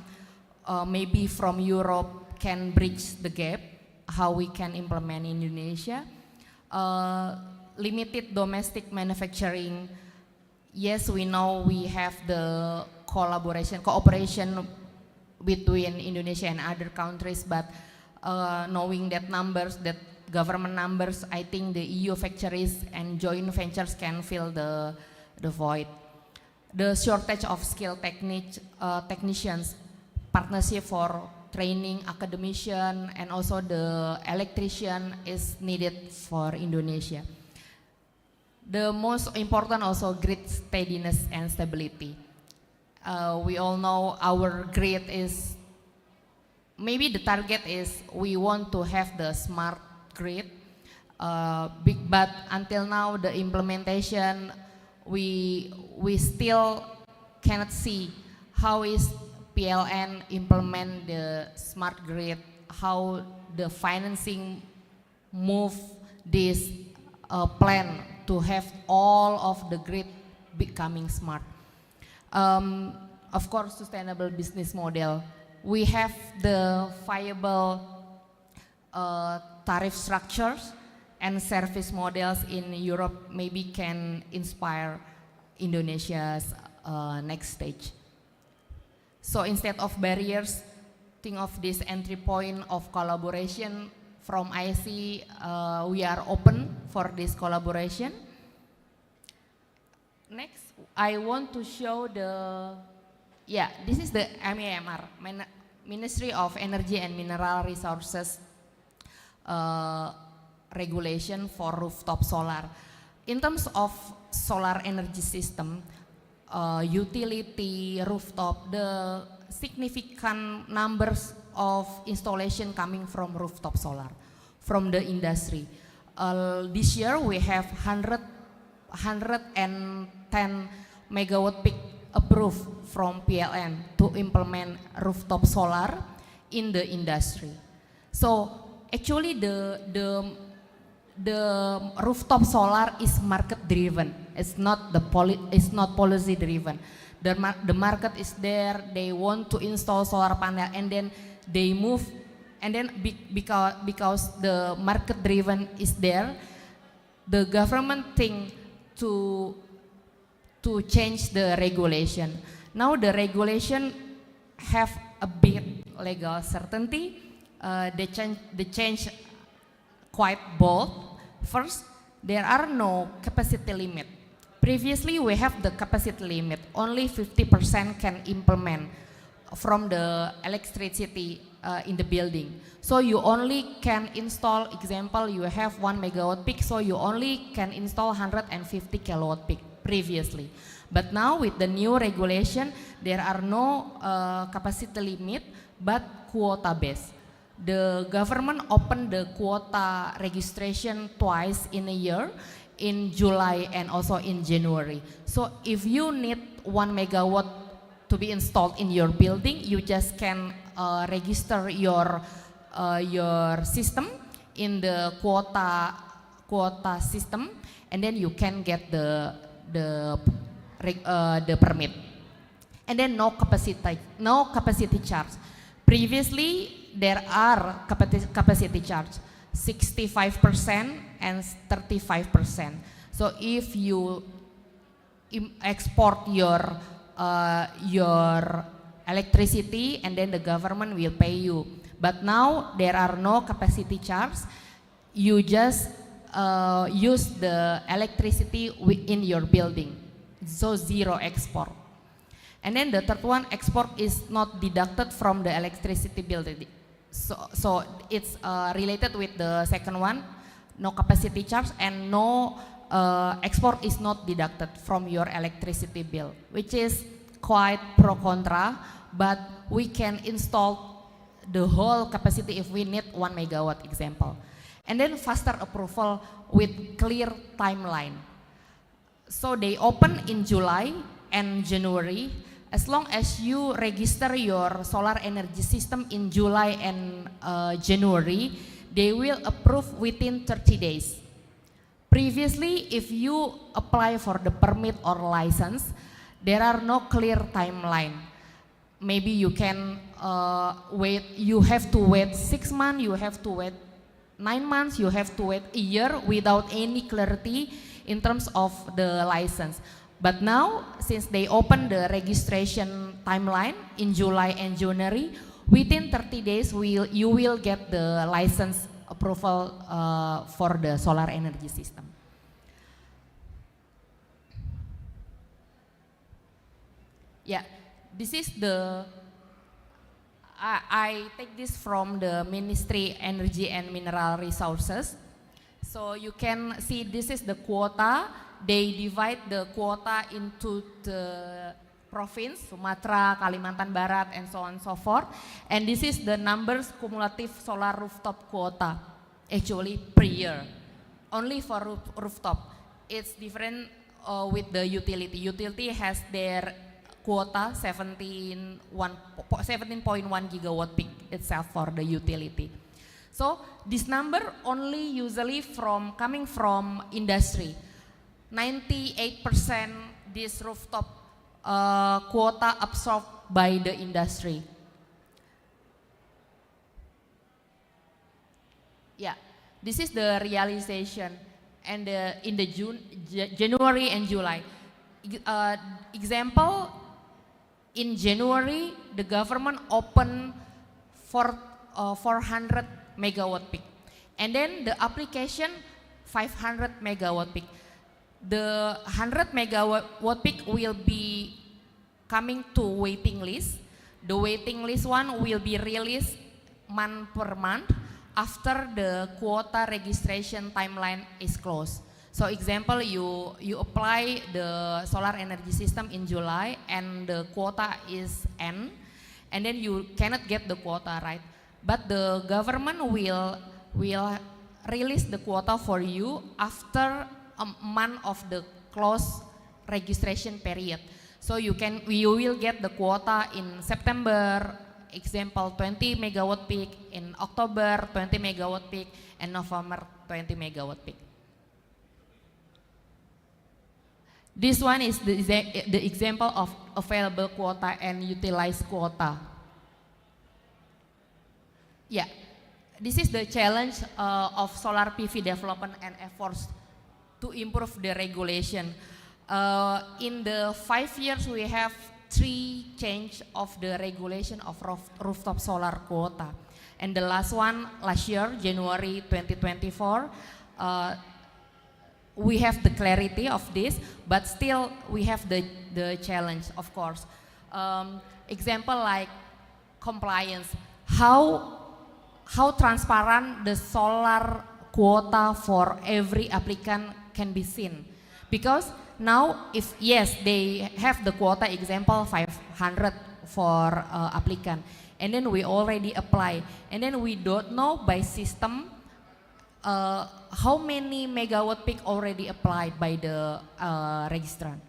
maybe from Europe can bridge the gap, how we can implement in Indonesia. Limited domestic manufacturing. Yes, we know we have the cooperation between Indonesia and other countries, but knowing that government numbers, I think the EU factories and joint ventures can fill the void. The shortage of skilled technicians, partnership for training academician and also the electrician is needed for Indonesia. The most important also grid steadiness and stability. We all know our grid is, maybe the target is we want to have the smart grid, but until now the implementation, we still cannot see how is PLN implement the smart grid, how the financing move this plan to have all of the grid becoming smart. Of course, sustainable business model. We have the viable tariff structures and service models in Europe maybe can inspire Indonesia's next stage. So instead of barriers, think of this entry point of collaboration. From IC, we are open for this collaboration. Next, I want to show this is the MEMR, Ministry of Energy and Mineral Resources regulation for rooftop solar. In terms of solar energy system, utility, rooftop, the significant numbers of installation coming from rooftop solar, from the industry. This year we have 110 megawatt peak approved from PLN to implement rooftop solar in the industry. So actually the rooftop solar is market driven. It's not policy driven. The market is there. They want to install solar panel, and then they move, and then because the market driven is there, the government think to change the regulation. Now the regulation have a bit legal certainty. They change quite bold. First, there are no capacity limit. Previously, we have the capacity limit. Only 50% can implement from the electricity in the building. So you only can install, example, you have 1 megawatt peak, so you only can install 150 kilowatt peak previously. But now with the new regulation, there are no capacity limit, but quota based. The government opened the quota registration twice in a year, in July and also in January. So if you need 1 megawatt to be installed in your building, you just can register your system in the quota system, and then you can get the permit. And then no capacity charge. Previously there are capacity charge 65% and 35%. So if you export your electricity, and then the government will pay you. But now there are no capacity charge. You just use the electricity in your building. So zero export. And then the third one, export is not deducted from the electricity bill. So it's related with the second one, no capacity charge, and no export is not deducted from your electricity bill, which is quite pro contra, but we can install the whole capacity if we need 1 megawatt example. And then faster approval with clear timeline. So they open in July and January. As long as you register your solar energy system in July and January, they will approve within 30 days. Previously, if you apply for the permit or license, there are no clear timeline. Maybe you can you have to wait 6 months, you have to wait 9 months, you have to wait a year without any clarity in terms of the license. But now, since they opened the registration timeline in July and January, within 30 days you will get the license approval for the solar energy system. Yeah, this is the, I take this from the Ministry Energy and Mineral Resources. So you can see this is the quota. They divide the quota into the province, Sumatra, Kalimantan Barat, and so on and so forth. And this is the numbers cumulative solar rooftop quota, actually per year, only for rooftop. It's different with the utility. Utility has their quota 17.1 gigawatt peak itself for the utility. So this number only usually coming from industry. 98% this rooftop quota absorbed by the industry. Yeah, this is the realization, and in the January and July. Example, in January the government opened for 400 megawatt peak, and then the application 500 megawatt peak. The 100 megawatt peak will be coming to waiting list. The waiting list one will be released month per month after the quota registration timeline is closed. So example, you apply the solar energy system in July and the quota is end, and then you cannot get the quota, right? But the government will release the quota for you after a month of the close registration period. So you will get the quota in September, example 20 megawatt peak, in October 20 megawatt peak, and November 20 megawatt peak. This one is the example of available quota and utilized quota. Yeah, this is the challenge of solar PV development and efforts to improve the regulation. In the 5 years, we have 3 change of the regulation of rooftop solar quota. And the last one, last year, January 2024, we have the clarity of this, but still we have the challenge, of course. Example like compliance, how transparent the solar quota for every applicant can be seen. Because now, if yes, they have the quota, example 500 for applicant, and then we already apply, and then we don't know by system how many megawatt peak already applied by the registrant.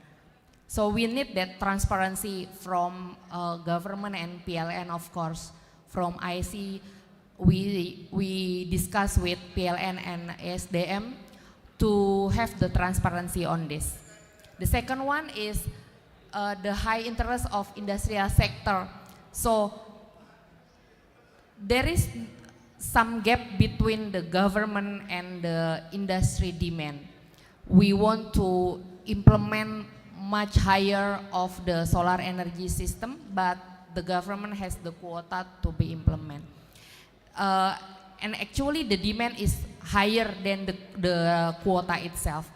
So we need that transparency from government and PLN, of course. From IC, we discuss with PLN and SDM to have the transparency on this. The second one is the high interest of industrial sector. So there is some gap between the government and the industry demand. We want to implement much higher of the solar energy system, but the government has the quota to be implemented. And actually the demand is higher than the quota itself.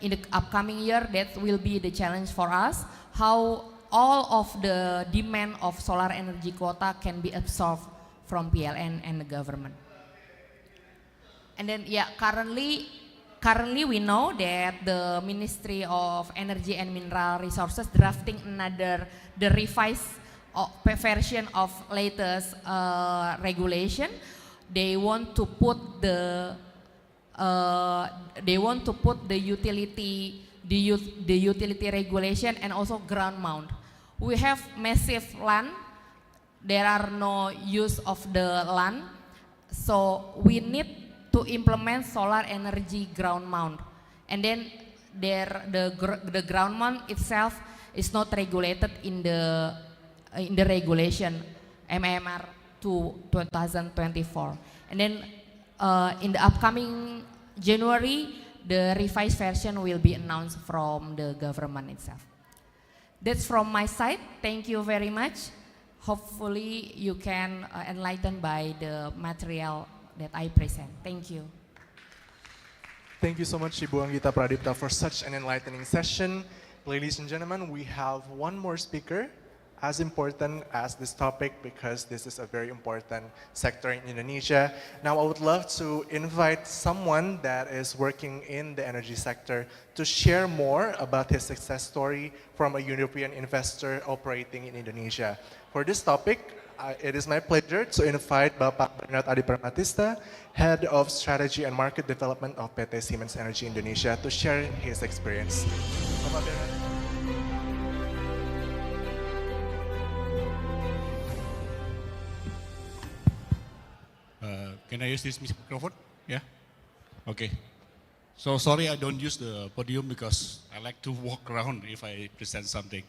In the upcoming year, that will be the challenge for us, how all of the demand of solar energy quota can be absorbed from PLN and the government. And then, yeah, currently we know that the Ministry of Energy and Mineral Resources drafting the revised version of latest regulation. They want to put the utility regulation and also ground mount. We have massive land. There are no use of the land, so we need to implement solar energy ground mount. And then the ground mount itself is not regulated in the regulation. MMR to 2024. And then in the upcoming January, the revised version will be announced from the government itself. That's from my side. Thank you very much. Hopefully you can enlighten by the material that I present. Thank you. Thank you so much, Ibu Anggita Pradipta, for such an enlightening session. Ladies and gentlemen, we have one more speaker, as important as this topic because this is a very important sector in Indonesia. Now, I would love to invite someone that is working in the energy sector to share more about his success story from a European investor operating in Indonesia. For this topic, it is my pleasure to invite Bapak Bernard Adi Pramatista, Head of Strategy and Market Development of PT Siemens Energy Indonesia, to share his experience. Bapak Bernard. Can I use this microphone? Yeah? Okay. So sorry I don't use the podium because I like to walk around if I present something.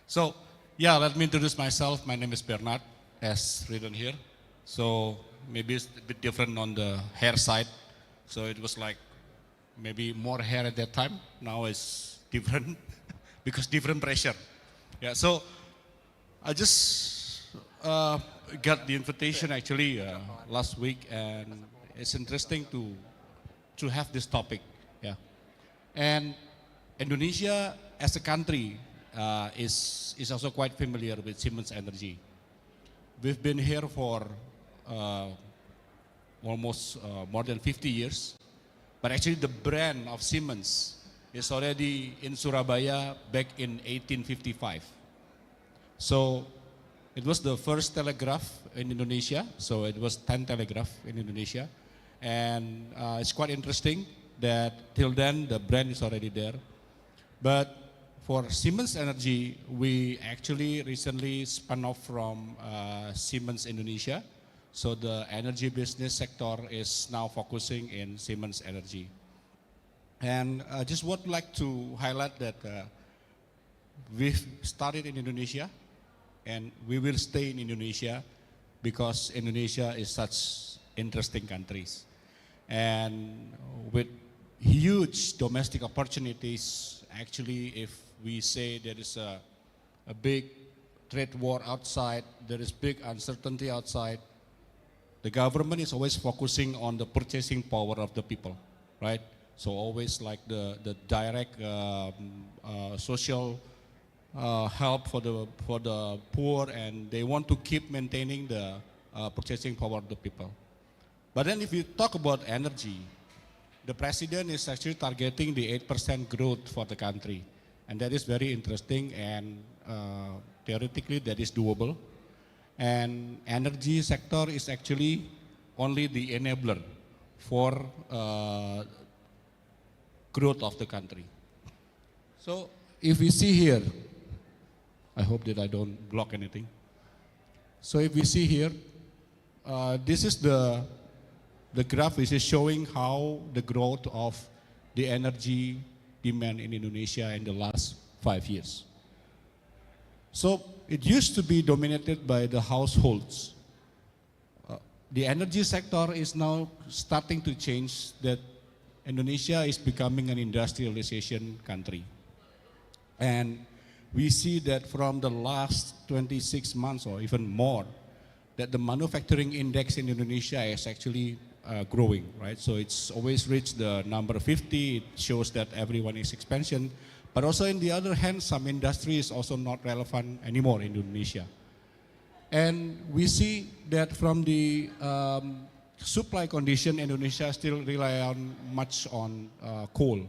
So yeah, let me introduce myself. My name is Bernard, as written here. So maybe it's a bit different on the hair side. So it was like maybe more hair at that time. Now it's different because different pressure. Yeah, so I just got the invitation actually last week, and it's interesting to have this topic. Yeah, and Indonesia as a country is also quite familiar with Siemens Energy. We've been here for almost more than 50 years, but actually the brand of Siemens is already in Surabaya back in 1855. So it was the first telegraph in Indonesia, so it was 10 telegraph in Indonesia. And it's quite interesting that till then the brand is already there. But for Siemens Energy, we actually recently spun off from Siemens Indonesia. So the energy business sector is now focusing in Siemens Energy. And I just would like to highlight that we've started in Indonesia, and we will stay in Indonesia because Indonesia is such interesting countries. And with huge domestic opportunities, actually if we say there is a big trade war outside, there is big uncertainty outside, the government is always focusing on the purchasing power of the people, right? So always like the direct social help for the poor, and they want to keep maintaining the purchasing power of the people. But then if you talk about energy, the president is actually targeting the 8% growth for the country. And that is very interesting, and theoretically that is doable. And energy sector is actually only the enabler for growth of the country. So if we see here, I hope that I don't block anything. So if we see here, this is the graph which is showing how the growth of the energy demand in Indonesia in the last 5 years. So it used to be dominated by the households. The energy sector is now starting to change, that Indonesia is becoming an industrialization country. And we see that from the last 26 months or even more, that the manufacturing index in Indonesia is actually growing, right? So it's always reached the number 50. It shows that everyone is expansion. But also on the other hand, some industry is also not relevant anymore in Indonesia. And we see that from the supply condition, Indonesia still rely on much on coal.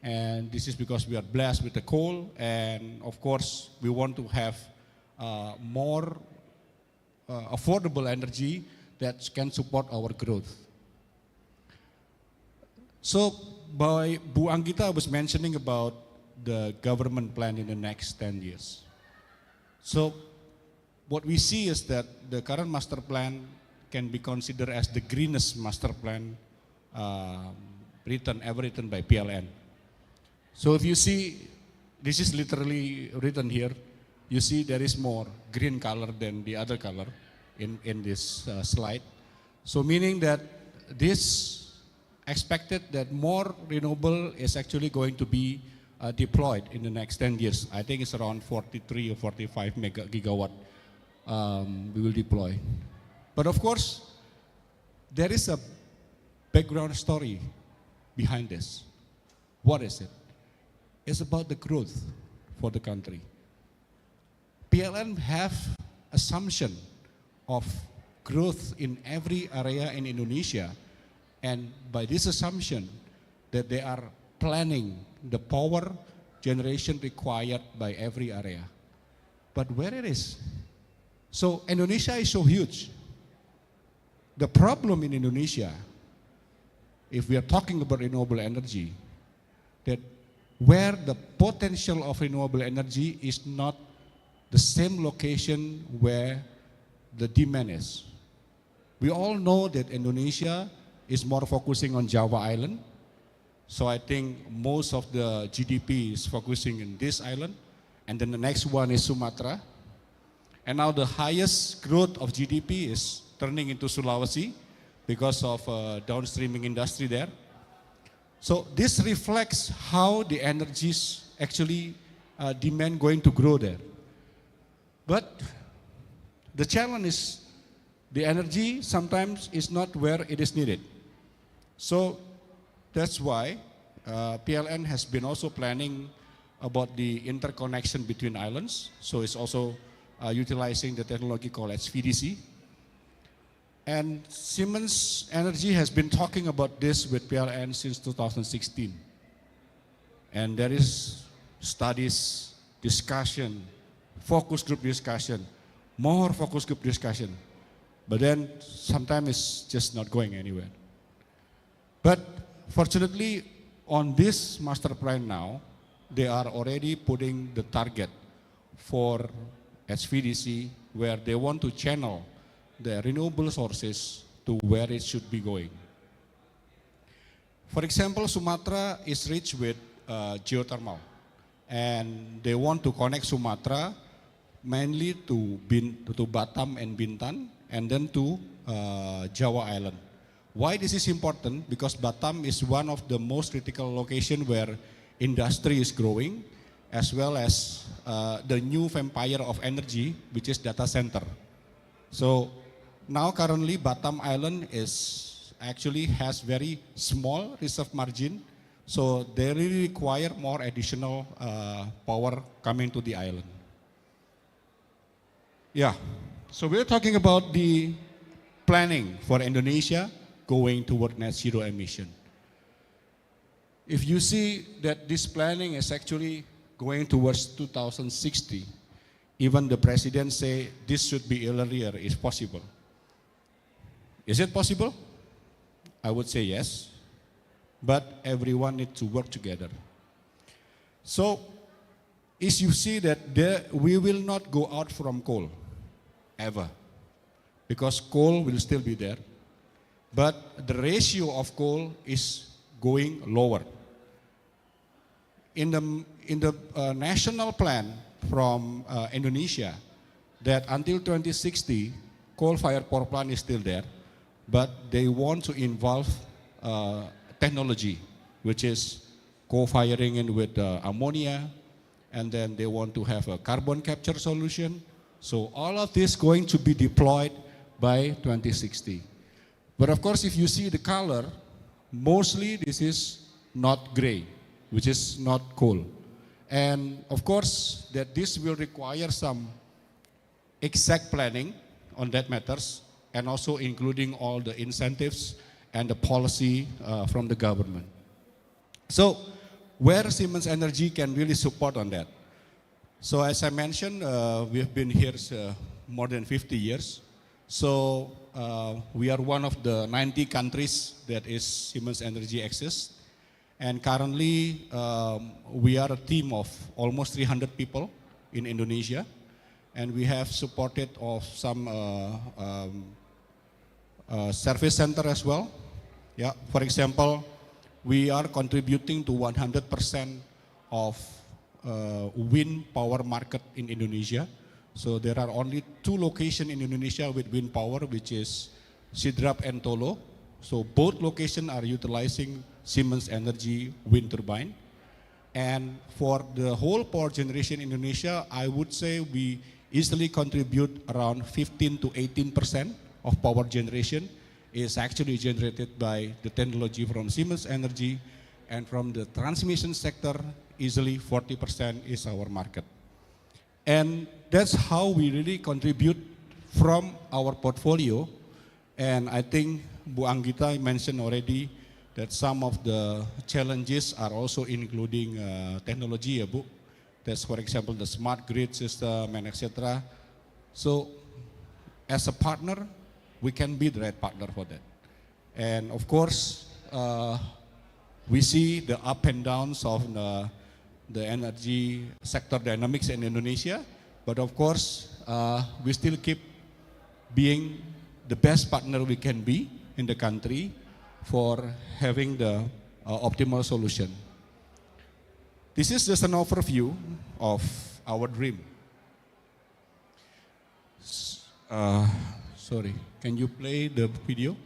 And this is because we are blessed with the coal, and of course we want to have more affordable energy that can support our growth. So by Bu Anggita was mentioning about the government plan in the next 10 years. So what we see is that the current master plan can be considered as the greenest master plan ever written by PLN. So if you see, this is literally written here, you see there is more green color than the other color in this slide. So meaning that this expected that more renewable is actually going to be deployed in the next 10 years. I think it's around 43 or 45 gigawatt we will deploy. But of course, there is a background story behind this. What is it? It's about the growth for the country. PLN have assumption of growth in every area in Indonesia, and by this assumption that they are planning the power generation required by every area. But where it is? So Indonesia is so huge. The problem in Indonesia, if we are talking about renewable energy, that where the potential of renewable energy is not the same location where the demand is. We all know that Indonesia is more focusing on Java Island. So I think most of the GDP is focusing in this island. And then the next one is Sumatra. And now the highest growth of GDP is turning into Sulawesi because of downstreaming industry there. So this reflects how the energies actually demand going to grow there. But the challenge is the energy sometimes is not where it is needed. So that's why PLN has been also planning about the interconnection between islands. So it's also utilizing the technology called HVDC. And Siemens Energy has been talking about this with PLN since 2016. And there is studies, discussion, focus group discussion, more focus group discussion. But then sometimes it's just not going anywhere. But fortunately, on this master plan now, they are already putting the target for HVDC where they want to channel the renewable sources to where it should be going. For example, Sumatra is rich with geothermal, and they want to connect Sumatra mainly to Batam and Bintan, and then to Java Island. Why this is important? Because Batam is one of the most critical location where industry is growing, as well as the new vampire of energy, which is data center. So now currently Batam Island is actually has very small reserve margin, so they really require more additional power coming to the island. Yeah, so we're talking about the planning for Indonesia going toward net zero emission. If you see that this planning is actually going towards 2060, even the president say this should be earlier if possible. Is it possible? I would say yes, but everyone needs to work together. So, is you see that we will not go out from coal, ever, because coal will still be there, but the ratio of coal is going lower. In the national plan from Indonesia, that until 2060, coal-fired power plant is still there, but they want to involve technology, which is co-firing in with ammonia, and then they want to have a carbon capture solution. So all of this going to be deployed by 2060. But of course, if you see the color, mostly this is not gray, which is not coal. And of course, that this will require some exact planning on that matters, and also including all the incentives and the policy from the government. So where Siemens Energy can really support on that? So as I mentioned, we have been here more than 50 years. So we are one of the 90 countries that is Siemens Energy exists. And currently, we are a team of almost 300 people in Indonesia. And we have supported of some service center as well. Yeah, for example, we are contributing to 100% of wind power market in Indonesia. So there are only 2 locations in Indonesia with wind power, which is Sidrap and Tolo. So both locations are utilizing Siemens Energy wind turbine. And for the whole power generation in Indonesia, I would say we easily contribute around 15 to 18% of power generation is actually generated by the technology from Siemens Energy, and from the transmission sector, easily 40% is our market. And that's how we really contribute from our portfolio. And I think Bu Anggita mentioned already that some of the challenges are also including technology, ya Bu. That's, for example, the smart grid system and etc. So as a partner, we can be the right partner for that. And of course, we see the up and downs of the energy sector dynamics in Indonesia, but of course, we still keep being the best partner we can be in the country for having the optimal solution. This is just an overview of our dream. Sorry, can you play the video?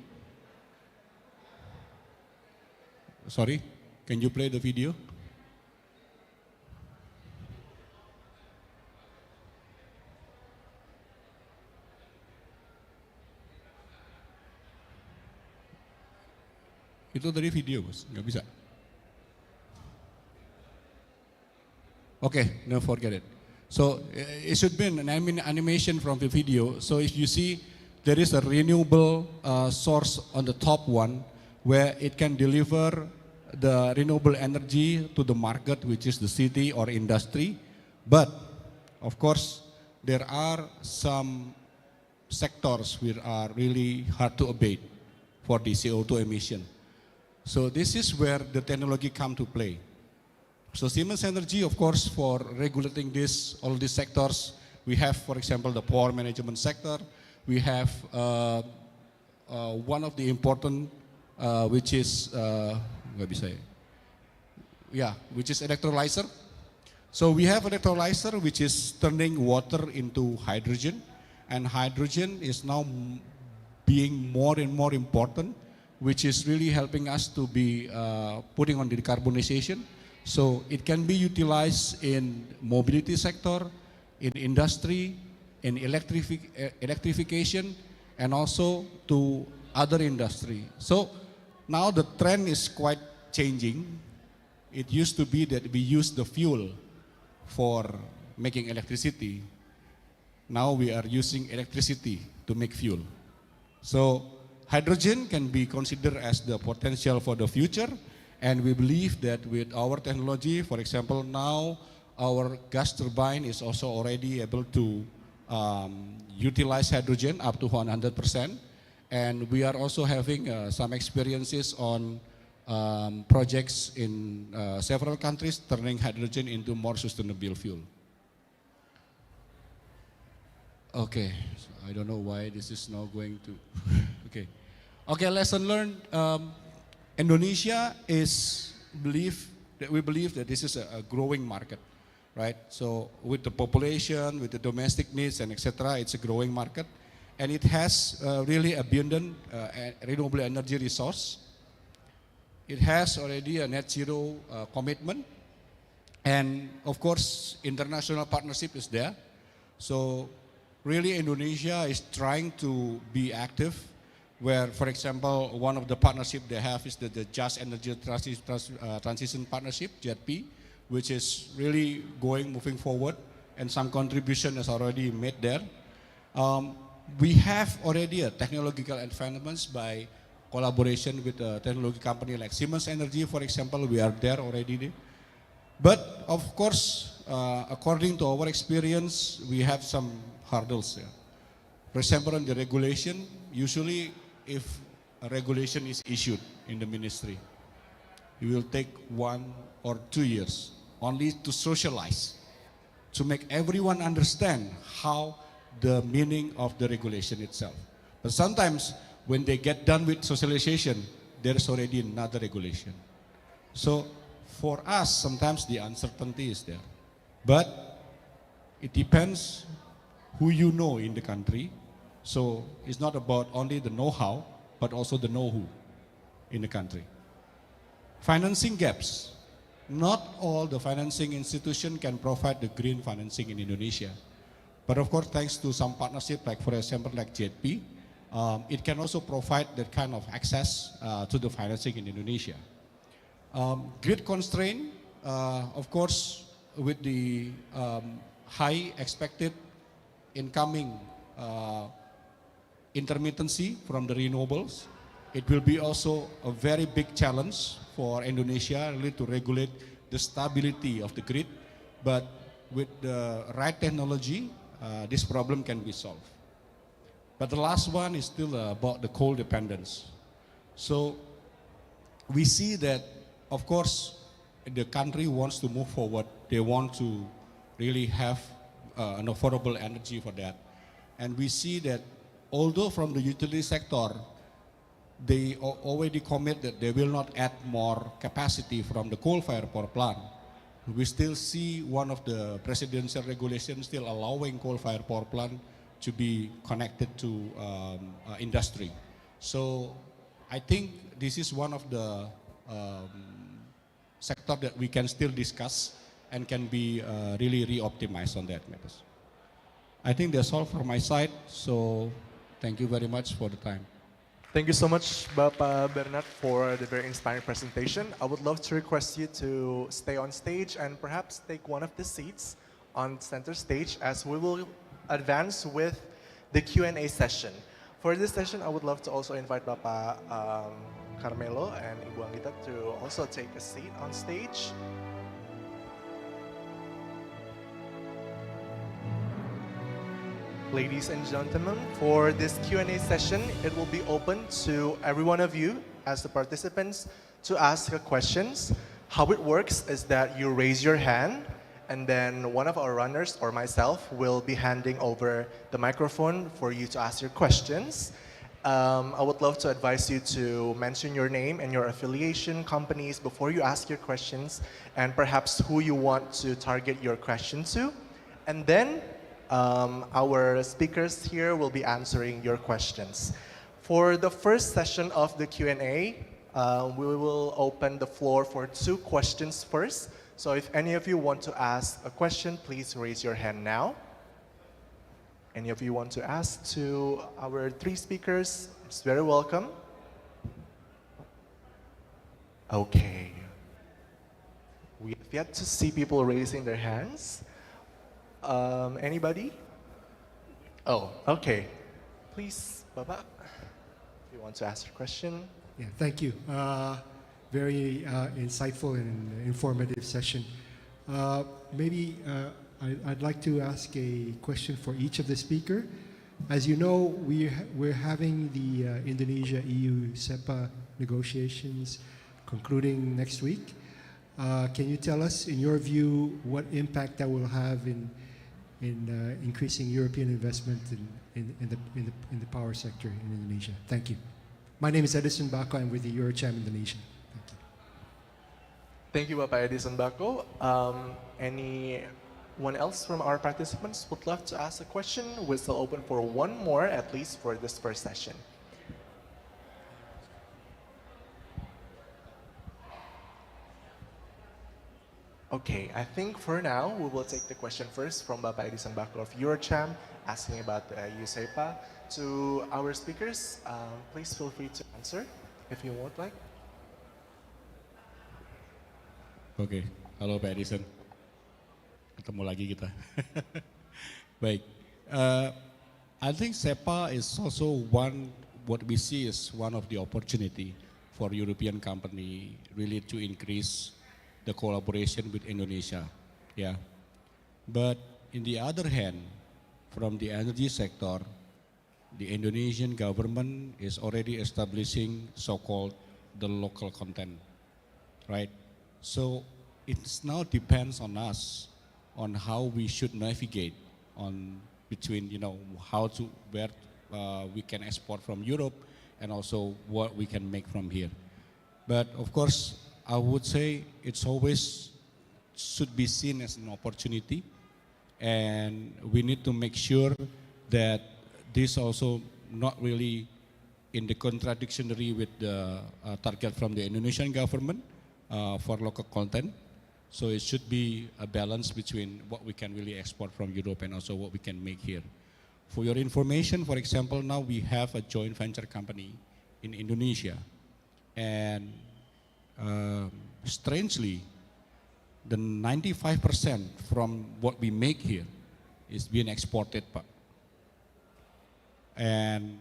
Sorry, can you play the video? Itu dari video, Bos, nggak bisa. Okay, no, forget it. So it should be an animation from the video. So if you see, there is a renewable source on the top one where it can deliver the renewable energy to the market, which is the city or industry. But of course, there are some sectors which are really hard to abate for the CO2 emission. So this is where the technology come to play. So Siemens Energy, of course, for regulating this, all these sectors, we have, for example, the power management sector. We have one of the important, which is, which is electrolyzer. So we have electrolyzer, which is turning water into hydrogen, and hydrogen is now being more and more important, which is really helping us to be putting on the decarbonization. So it can be utilized in mobility sector, in industry, in electrification, and also to other industry. So now the trend is quite changing. It used to be that we use the fuel for making electricity. Now we are using electricity to make fuel. So hydrogen can be considered as the potential for the future, and we believe that with our technology, for example, now our gas turbine is also already able to utilize hydrogen up to 100%, and we are also having some experiences on projects in several countries turning hydrogen into more sustainable fuel. Okay, so I don't know why this is now going to, okay, lesson learned. Indonesia we believe that this is a growing market, right? So with the population, with the domestic needs and etc., it's a growing market, and it has really abundant renewable energy resource. It has already a net zero commitment, and of course, international partnership is there. So really Indonesia is trying to be active, where, for example, one of the partnership they have is the Just Energy Transition Partnership, JETP, which is really moving forward, and some contribution is already made there. We have already a technological advancements by collaboration with a technology company like Siemens Energy, for example. We are there already. But of course, according to our experience, we have some hurdles there. For example, in the regulation, usually if a regulation is issued in the ministry, it will take 1 or 2 years only to socialize, to make everyone understand how the meaning of the regulation itself. But sometimes when they get done with socialization, there's already another regulation. So for us, sometimes the uncertainty is there. But it depends who you know in the country. So it's not about only the know-how, but also the know-who in the country. Financing gaps. Not all the financing institution can provide the green financing in Indonesia. But of course, thanks to some partnership, like for example, like JETP, it can also provide that kind of access to the financing in Indonesia. Grid constraint, of course, with the high expected incoming intermittency from the renewables, it will be also a very big challenge for Indonesia really to regulate the stability of the grid. But with the right technology, this problem can be solved. But the last one is still about the coal dependence. So we see that, of course, the country wants to move forward. They want to really have an affordable energy for that. And we see that although from the utility sector, they already commit that they will not add more capacity from the coal-fired power plant. We still see one of the presidential regulations still allowing coal-fired power plant to be connected to industry. So I think this is one of the sector that we can still discuss and can be really re-optimized on that matters. I think that's all from my side. So thank you very much for the time. Thank you so much, Bapak Bernard, for the very inspiring presentation. I would love to request you to stay on stage and perhaps take one of the seats on center stage as we will advance with the Q&A session. For this session, I would love to also invite Bapak Carmelo and Ibu Anggita to also take a seat on stage. Ladies and gentlemen, for this Q&A session, it will be open to every one of you as the participants to ask questions. How it works is that you raise your hand and then one of our runners or myself will be handing over the microphone for you to ask your questions. I would love to advise you to mention your name and your affiliation companies before you ask your questions and perhaps who you want to target your question to. And then our speakers here will be answering your questions. For the first session of the Q&A, we will open the floor for 2 questions first. So if any of you want to ask a question, please raise your hand now. Any of you want to ask to our 3 speakers, it's very welcome. Okay. We have yet to see people raising their hands. Anybody? Oh, okay. Please, Bapak, if you want to ask your question. Yeah, thank you. Very insightful and informative session. Maybe I'd like to ask a question for each of the speaker. As you know, we're having the Indonesia-EU SEPA negotiations concluding next week. Can you tell us, in your view, what impact that will have in increasing European investment in the power sector in Indonesia? Thank you. My name is Edison Bako. I'm with the Eurocham Indonesia. Thank you. Thank you, Bapak Edison Bako. Anyone else from our participants would love to ask a question? We're still open for one more, at least for this first session. Okay, I think for now, we will take the question first from Bapak Edison Bako of Eurocham, asking about the EU-SEPA. To our speakers, please feel free to answer if you would like. Oke, halo Pak Edison. Ketemu lagi kita. Baik, I think SEPA is also what we see is one of the opportunity for European company really to increase the collaboration with Indonesia, yeah. But in the other hand, from the energy sector, the Indonesian government is already establishing so-called the local content, right? So it now depends on us on how we should navigate on between, where we can export from Europe and also what we can make from here. But of course, I would say it's always should be seen as an opportunity and we need to make sure that this also not really in the contradictory with the target from the Indonesian government for local content. So it should be a balance between what we can really export from Europe and also what we can make here. For your information, for example, now we have a joint venture company in Indonesia, and strangely, the 95% from what we make here is being exported, Pak. And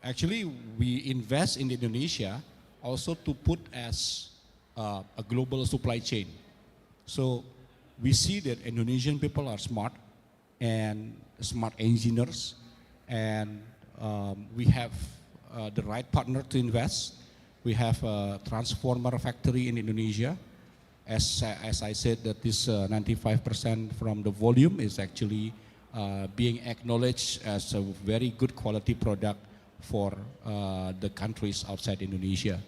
actually, we invest in Indonesia also to put as a global supply chain. So we see that Indonesian people are smart and smart engineers, and we have the right partner to invest. We have a transformer factory in Indonesia. As I said, that this 95% from the volume is actually being acknowledged as a very good quality product for the countries outside Indonesia.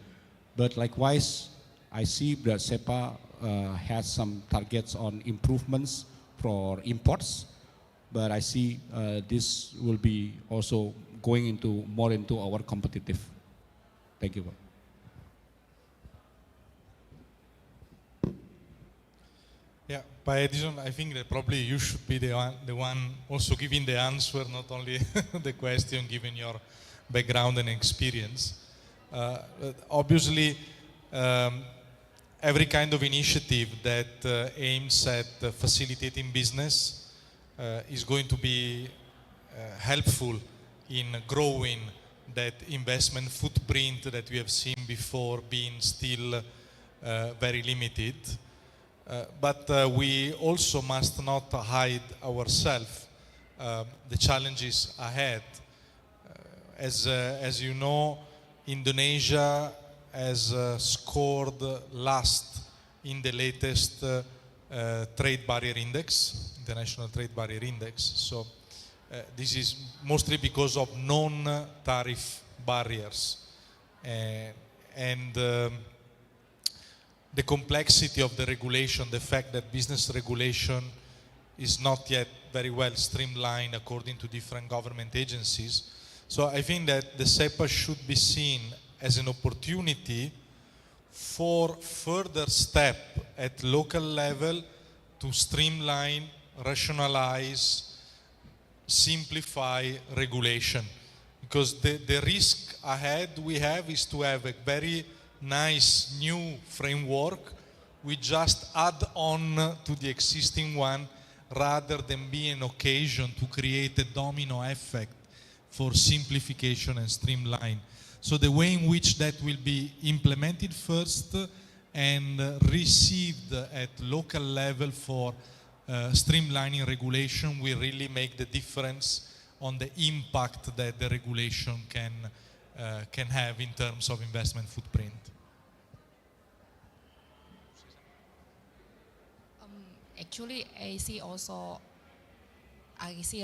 But likewise, I see that SEPA has some targets on improvements for imports, but I see this will be also going into more into our competitive. Thank you. Yeah, by Edison, I think that probably you should be the one also giving the answer, not only the question, given your background and experience. Obviously, every kind of initiative that aims at facilitating business is going to be helpful in growing that investment footprint that we have seen before being still very limited. But we also must not hide ourselves the challenges ahead. As you know, Indonesia has scored last in the latest trade barrier index, International Trade Barrier Index. So this is mostly because of non-tariff barriers. And the complexity of the regulation, the fact that business regulation is not yet very well streamlined according to different government agencies. So I think that the SEPA should be seen as an opportunity for further step at local level to streamline, rationalize, simplify regulation. Because the risk ahead we have is to have a very nice new framework we just add on to the existing one rather than be an occasion to create a domino effect for simplification and streamline. So the way in which that will be implemented first and received at local level for streamlining regulation will really make the difference on the impact that the regulation can have in terms of investment footprint. Actually, I see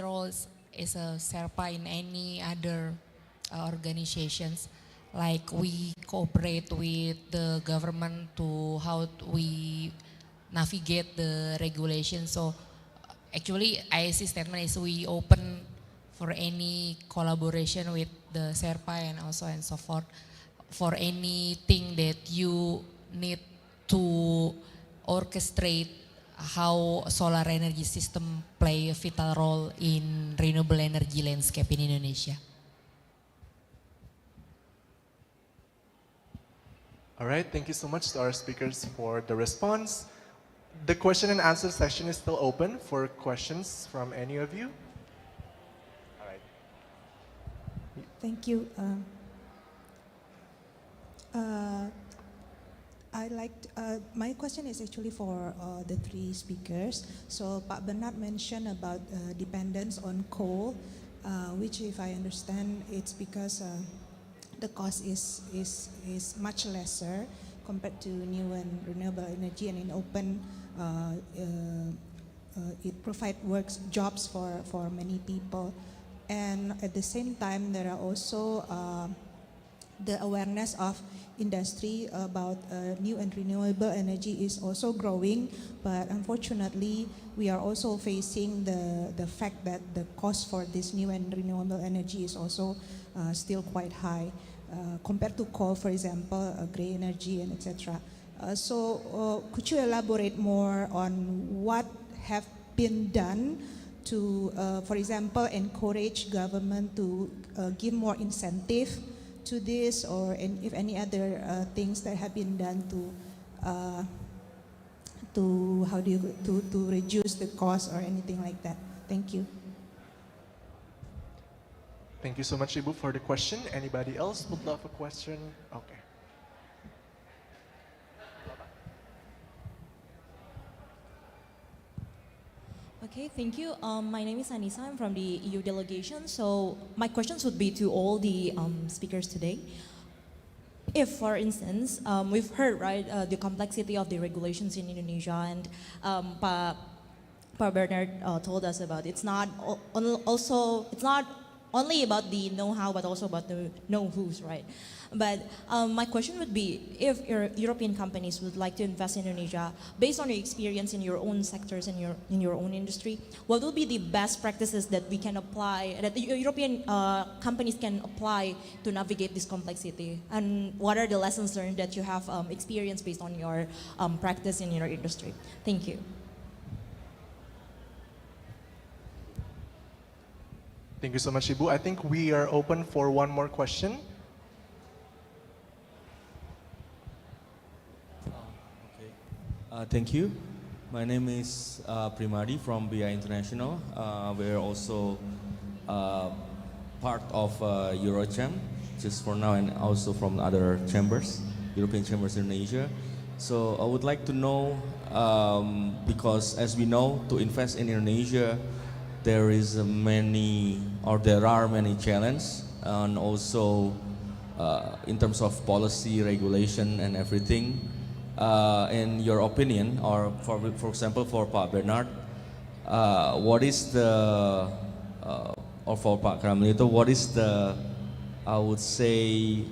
roles as a SERPA in any other organizations. Like we cooperate with the government to how we navigate the regulation. So actually, IAC statement is we open for any collaboration with the SERPA and also and so forth for anything that you need to orchestrate how solar energy system play a vital role in renewable energy landscape in Indonesia. All right, thank you so much to our speakers for the response. The question and answer session is still open for questions from any of you. All right. Thank you. My question is actually for the three speakers. So Pak Bernard mentioned about dependence on coal, which if I understand, it's because the cost is much lesser compared to new and renewable energy, and in open it provides jobs for many people. And at the same time, there are also the awareness of industry about new and renewable energy is also growing, but unfortunately we are also facing the fact that the cost for this new and renewable energy is also still quite high compared to coal, for example, grey energy and etc. So could you elaborate more on what have been done to, for example, encourage government to give more incentive to this, or if any other things that have been done to reduce the cost or anything like that? Thank you. Thank you so much, Ibu, for the question. Anybody else would love a question? Okay. Okay, thank you. My name is Anissa. I'm from the EU delegation. So my questions would be to all the speakers today. If, for instance, we've heard, right, the complexity of the regulations in Indonesia, and Pa Bernard told us about it's not it's not only about the know-how, but also about the know-who's, right? But my question would be, if European companies would like to invest in Indonesia, based on your experience in your own sectors and in your own industry, what will be the best practices that we can apply, that the European companies can apply to navigate this complexity? And what are the lessons learned that you have experienced based on your practice in your industry? Thank you. Thank you so much, Ibu. I think we are open for one more question. Thank you. My name is Primadi from BI International. We're also part of Eurochem, just for now, and also from other chambers, European chambers in Indonesia. So I would like to know, because as we know, to invest in Indonesia, there are many challenges, and also in terms of policy, regulation, and everything. In your opinion, or for example, for Pak Bernard, what is the, or for Pak Carmelito, what is the, I would say,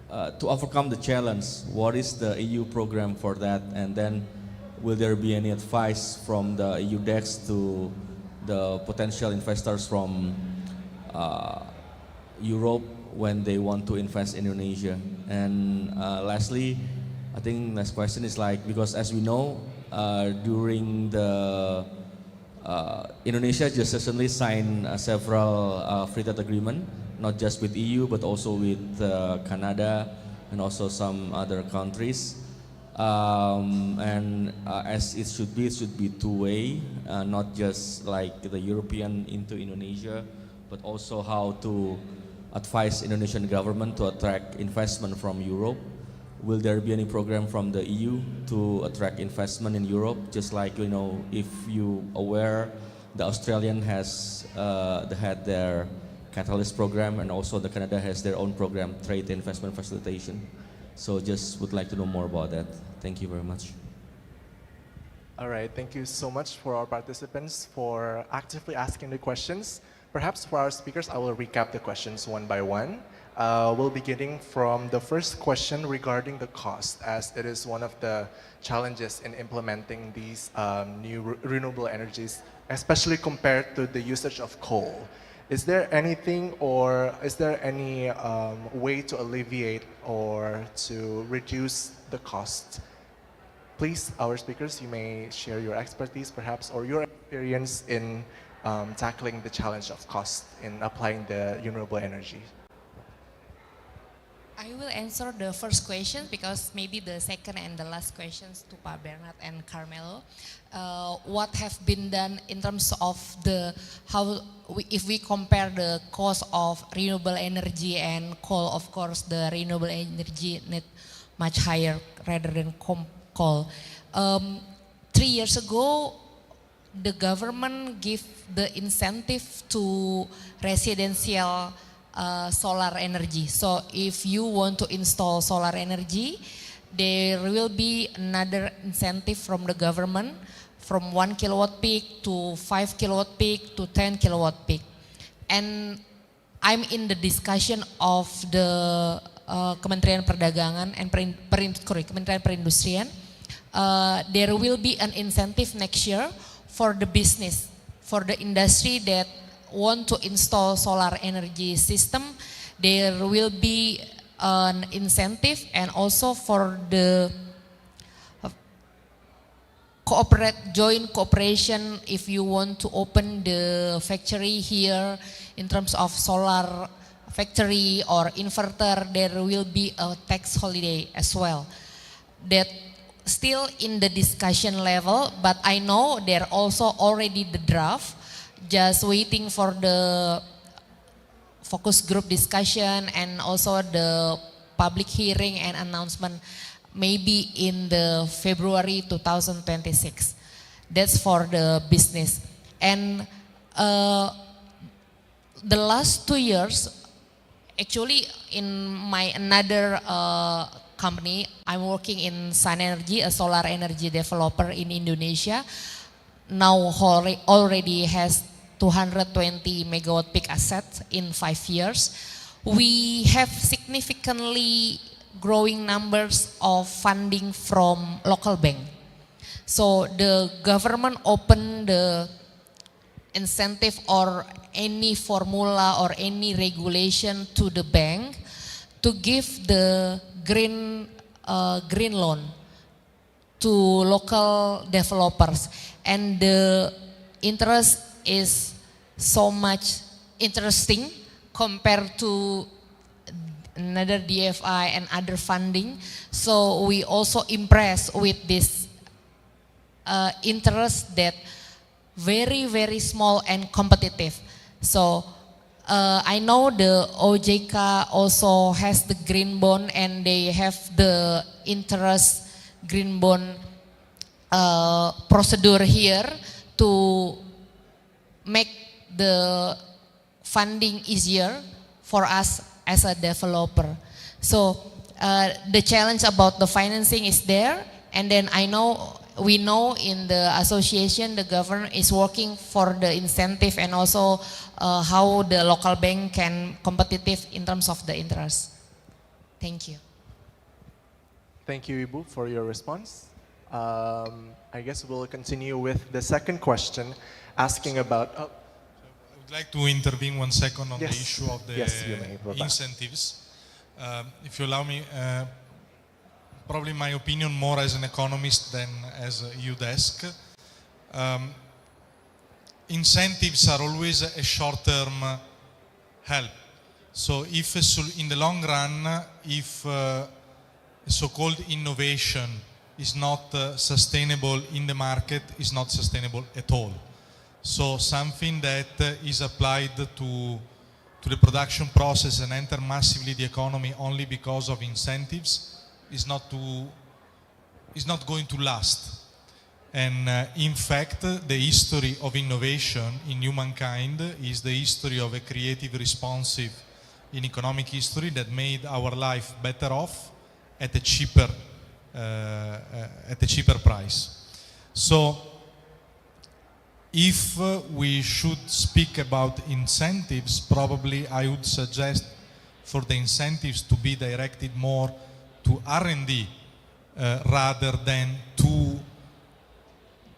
to overcome the challenge, what is the EU program for that? And then will there be any advice from the EU DEX to the potential investors from Europe when they want to invest in Indonesia? And lastly, I think next question is like, because as we know, during the Indonesia just recently signed several free trade agreement, not just with EU but also with Canada and also some other countries. And as it should be two-way, not just like the European into Indonesia, but also how to advise Indonesian government to attract investment from Europe. Will there be any program from the EU to attract investment in Europe? Just like, you know, if you aware, the Australian has had their Catalyst program, and also the Canada has their own program, Trade Investment Facilitation. So just would like to know more about that. Thank you very much. All right, thank you so much for our participants for actively asking the questions. Perhaps for our speakers, I will recap the questions one by one. We'll be getting from the first question regarding the cost, as it is one of the challenges in implementing these new renewable energies, especially compared to the usage of coal. Is there anything, or is there any way to alleviate or to reduce the cost? Please, our speakers, you may share your expertise perhaps, or your experience in tackling the challenge of cost in applying the renewable energy. I will answer the first question because maybe the second and the last questions to Pak Bernard and Carmelo. What have been done in terms of if we compare the cost of renewable energy and coal, of course the renewable energy need much higher rather than coal. 3 years ago, the government gave the incentive to residential solar energy. So if you want to install solar energy, there will be another incentive from the government from 1 kilowatt peak to 5 kilowatt peak to 10 kilowatt peak. And I'm in the discussion of the Kementerian Perdagangan and Kementerian Perindustrian, there will be an incentive next year for the business, for the industry that want to install solar energy system. There will be an incentive, and also for the joint cooperation if you want to open the factory here in terms of solar factory or inverter, there will be a tax holiday as well. That still in the discussion level, but I know there also already the draft, just waiting for the focus group discussion and also the public hearing and announcement maybe in the February 2026. That's for the business. And the last 2 years, actually in my another company, I'm working in Sun Energy, a solar energy developer in Indonesia. Now already has 220 megawatt peak assets in 5 years. We have significantly growing numbers of funding from local bank. So the government opened the incentive or any formula or any regulation to the bank to give the green loan to local developers, and the interest is so much interesting compared to another DFI and other funding. So we also impressed with this interest that very small and competitive. So I know the OJK also has the green bond, and they have the interest green bond procedure here to make the funding easier for us as a developer. So the challenge about the financing is there, and then we know in the association the government is working for the incentive and also how the local bank can competitive in terms of the interest. Thank you. Thank you, Ibu, for your response. I guess we'll continue with the second question, asking about. I would like to intervene 1 second on Yes. the issue of the Yes, you may, Bapak. incentives. If you allow me, probably my opinion more as an economist than as a EU desk. Incentives are always a short-term help. So if in the long run, if so-called innovation is not sustainable in the market, is not sustainable at all. So something that is applied to the production process and enter massively the economy only because of incentives is not going to last. And in fact, the history of innovation in humankind is the history of a creative, responsive in economic history that made our life better off at a cheaper price. So if we should speak about incentives, probably I would suggest for the incentives to be directed more to R&D rather than to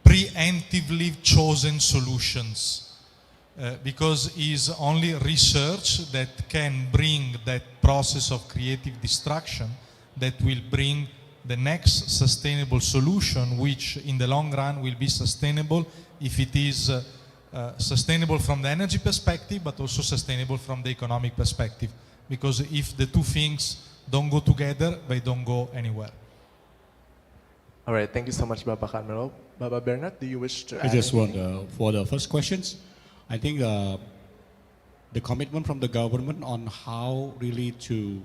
preemptively chosen solutions, because it's only research that can bring that process of creative destruction that will bring the next sustainable solution, which in the long run will be sustainable if it is sustainable from the energy perspective, but also sustainable from the economic perspective. Because if the two things don't go together, they don't go anywhere. All right, thank you so much, Bapak Admiral. Bapak Bernard, do you wish to I add just want, anything? for the first questions, I think the commitment from the government on how really to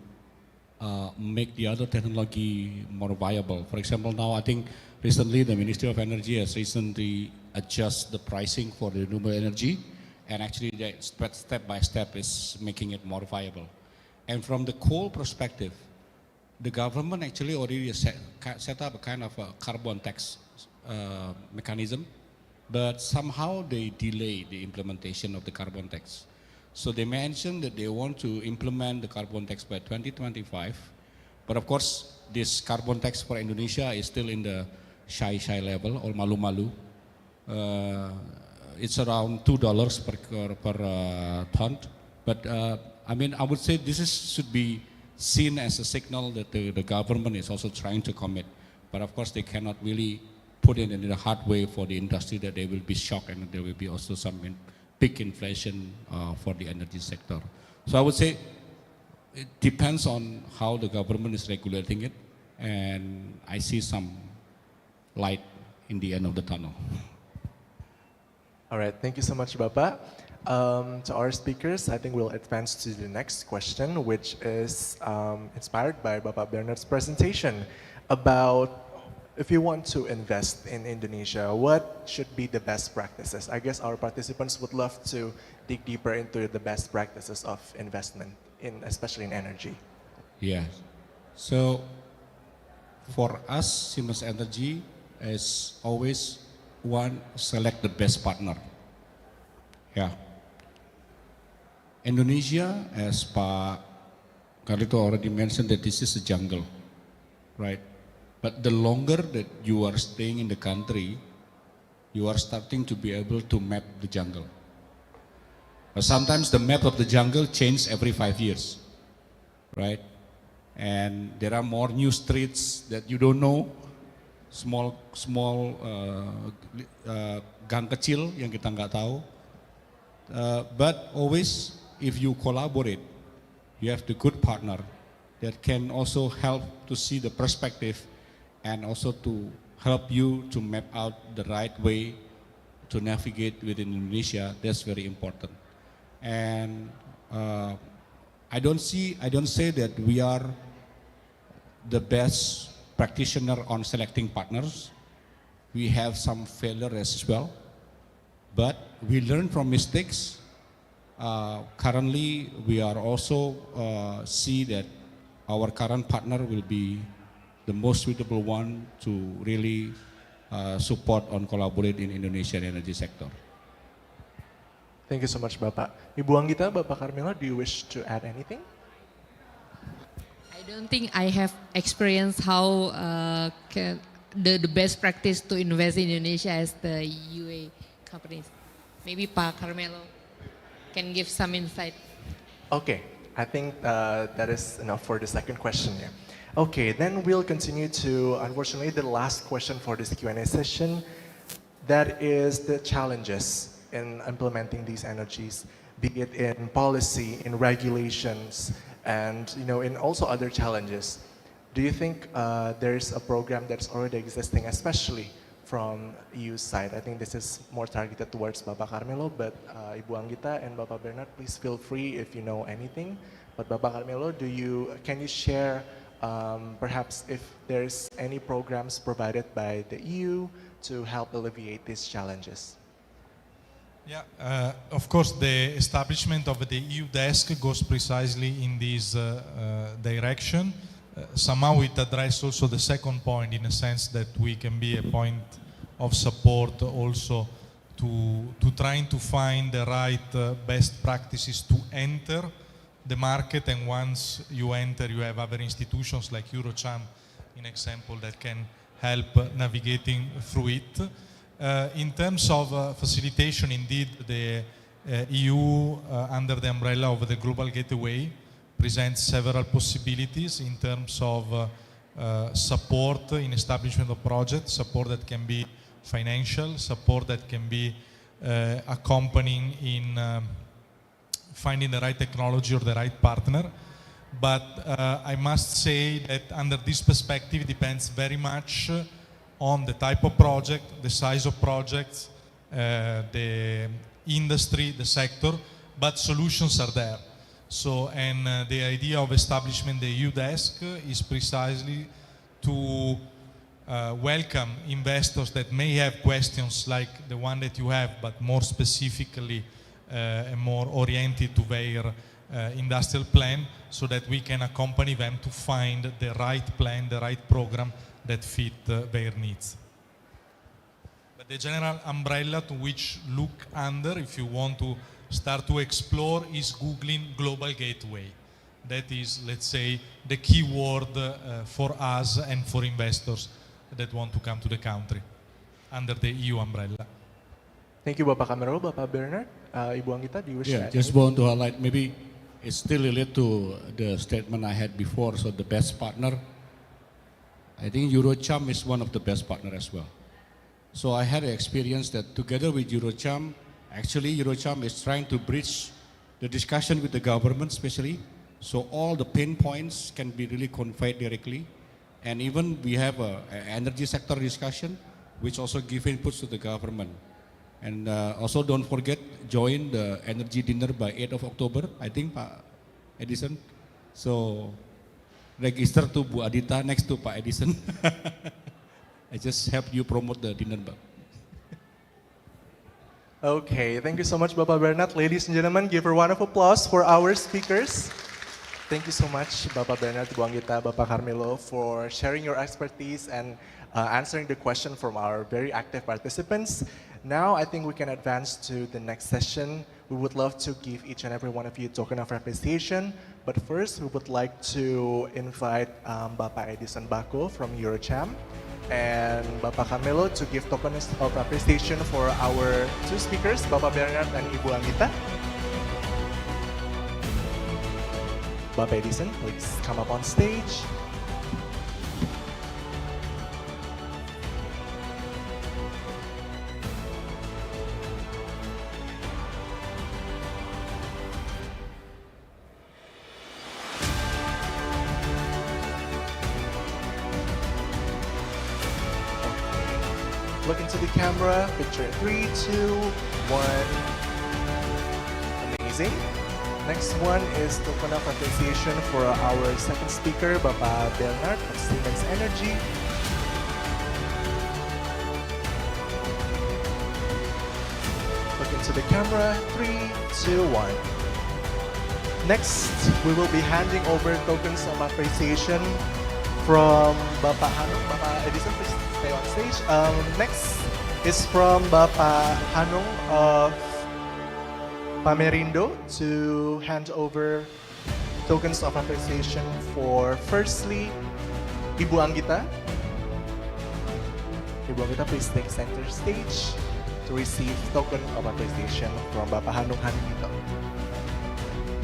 make the other technology more viable. For example, now I think recently the Ministry of Energy has recently adjusted the pricing for the renewable energy, and actually that step by step is making it more viable. And from the coal perspective, the government actually already set up a kind of a carbon tax mechanism, but somehow they delay the implementation of the carbon tax. So they mentioned that they want to implement the carbon tax by 2025. But of course, this carbon tax for Indonesia is still in the shy level or malu-malu. It's around $2 per ton. But I mean, I would say should be seen as a signal that the government is also trying to commit. But of course, they cannot really put it in a hard way for the industry that they will be shocked and there will be also some big inflation for the energy sector. So I would say it depends on how the government is regulating it, and I see some light in the end of the tunnel. All right, thank you so much, Bapak. To our speakers, I think we'll advance to the next question, which is inspired by Bapak Bernard's presentation about if you want to invest in Indonesia, what should be the best practices? I guess our participants would love to dig deeper into the best practices of investment, especially in energy. Yeah. So for us, Siemens Energy, as always, select the best partner. Yeah. Indonesia, as Pak Carlito already mentioned, that this is a jungle, right? But the longer that you are staying in the country, you are starting to be able to map the jungle. But sometimes the map of the jungle changes every 5 years, right? And there are more new streets that you don't know, small gang kecil yang kita nggak tahu. But always, if you collaborate, you have the good partner that can also help to see the perspective and also to help you to map out the right way to navigate within Indonesia. That's very important. And I don't say that we are the best practitioner on selecting partners. We have some failure as well, but we learn from mistakes. Currently, we are also see that our current partner will be the most suitable one to really support and collaborate in Indonesian energy sector. Thank you so much, Bapak. Ibu Anggita, Bapak Carmelo, do you wish to add anything? I don't think I have experienced how the best practice to invest in Indonesia as the UA companies. Maybe Pak Carmelo can give some insight. Okay, I think that is enough for the second question. Yeah. Okay, then we'll continue to, unfortunately, the last question for this Q&A session. That is the challenges in implementing these energies, be it in policy, in regulations, and in also other challenges. Do you think there's a program that's already existing, especially from EU side? I think this is more targeted towards Bapak Carmelo, but Ibu Anggita and Bapak Bernard, please feel free if you know anything. But Bapak Carmelo, can you share perhaps if there's any programs provided by the EU to help alleviate these challenges? Yeah, of course, the establishment of the EU desk goes precisely in this direction. Somehow it addresses also the second point in a sense that we can be a point of support also to trying to find the right best practices to enter the market, and once you enter, you have other institutions like Eurocham, in example, that can help navigating through it. In terms of facilitation, indeed, the EU, under the umbrella of the Global Gateway, presents several possibilities in terms of support in establishment of projects, support that can be financial, support that can be accompanying in finding the right technology or the right partner. But I must say that under this perspective, it depends very much on the type of project, the size of projects, the industry, the sector, but solutions are there. So, and the idea of establishment the EU desk is precisely to welcome investors that may have questions like the one that you have, but more specifically and more oriented to their industrial plan, so that we can accompany them to find the right plan, the right program that fit their needs. But the general umbrella to which look under, if you want to start to explore is Googling Global Gateway. That is, let's say, the key word for us and for investors that want to come to the country under the EU umbrella. Thank you, Bapak Kamerul. Bapak Bernard, Ibu Anggita, do you wish to Yeah, add just anything? want to highlight, maybe it's still related to the statement I had before, so the best partner. I think Eurocham is one of the best partner as well. So I had an experience that together with Eurocham, actually Eurocham is trying to bridge the discussion with the government especially, so all the pain points can be really conveyed directly. And even we have a energy sector discussion, which also give inputs to the government. And also don't forget, join the energy dinner by 8th of October, I think, Pak Edison. So register to Bu Adita next to Pak Edison. I just help you promote the dinner. Okay, thank you so much, Bapak Bernard. Ladies and gentlemen, give a round of applause for our speakers. Thank you so much, Bapak Bernard, Bu Anggita, Bapak Carmelo, for sharing your expertise and answering the question from our very active participants. Now, I think we can advance to the next session. We would love to give each and every one of you a token of appreciation. But first, we would like to invite Bapak Edison Bako from Eurocham and Bapak Carmelo to give tokens of appreciation for our two speakers, Bapak Bernard and Ibu Anggita. Bapak Edison, please come up on stage. Look into the camera, picture 3, 2, 1. Amazing. Next one is token of appreciation for our second speaker, Bapak Bernard of Siemens Energy. Look into the camera, 3, 2, 1. Next, we will be handing over tokens of appreciation from Bapak Hanung. Bapak Edison, please stay on stage. Next is from Bapak Hanung of Pamerindo to hand over tokens of appreciation for firstly Ibu Anggita. Ibu Anggita, please take center stage to receive token of appreciation from Bapak Hanung Hanito.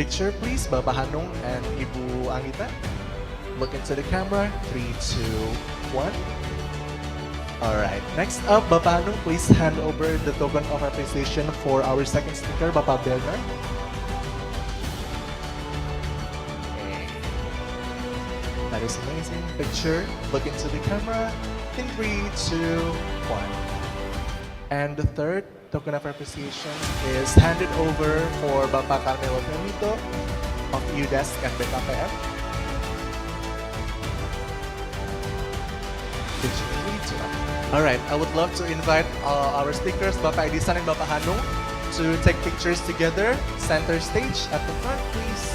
Picture please, Bapak Hanung and Ibu Anggita. Look into the camera, 3, 2, 1. Alright, next up, Bapak Hanung, please hand over the token of appreciation for our second speaker, Bapak Bernard. Okay. That is amazing. Picture, look into the camera, in 3, 2, 1. And the third token of appreciation is handed over for Bapak Carmelo Femito of UDESK and BKPM. All right, I would love to invite our speakers, Bapak Edison and Bapak Hanung, to take pictures together. Center stage at the front, please.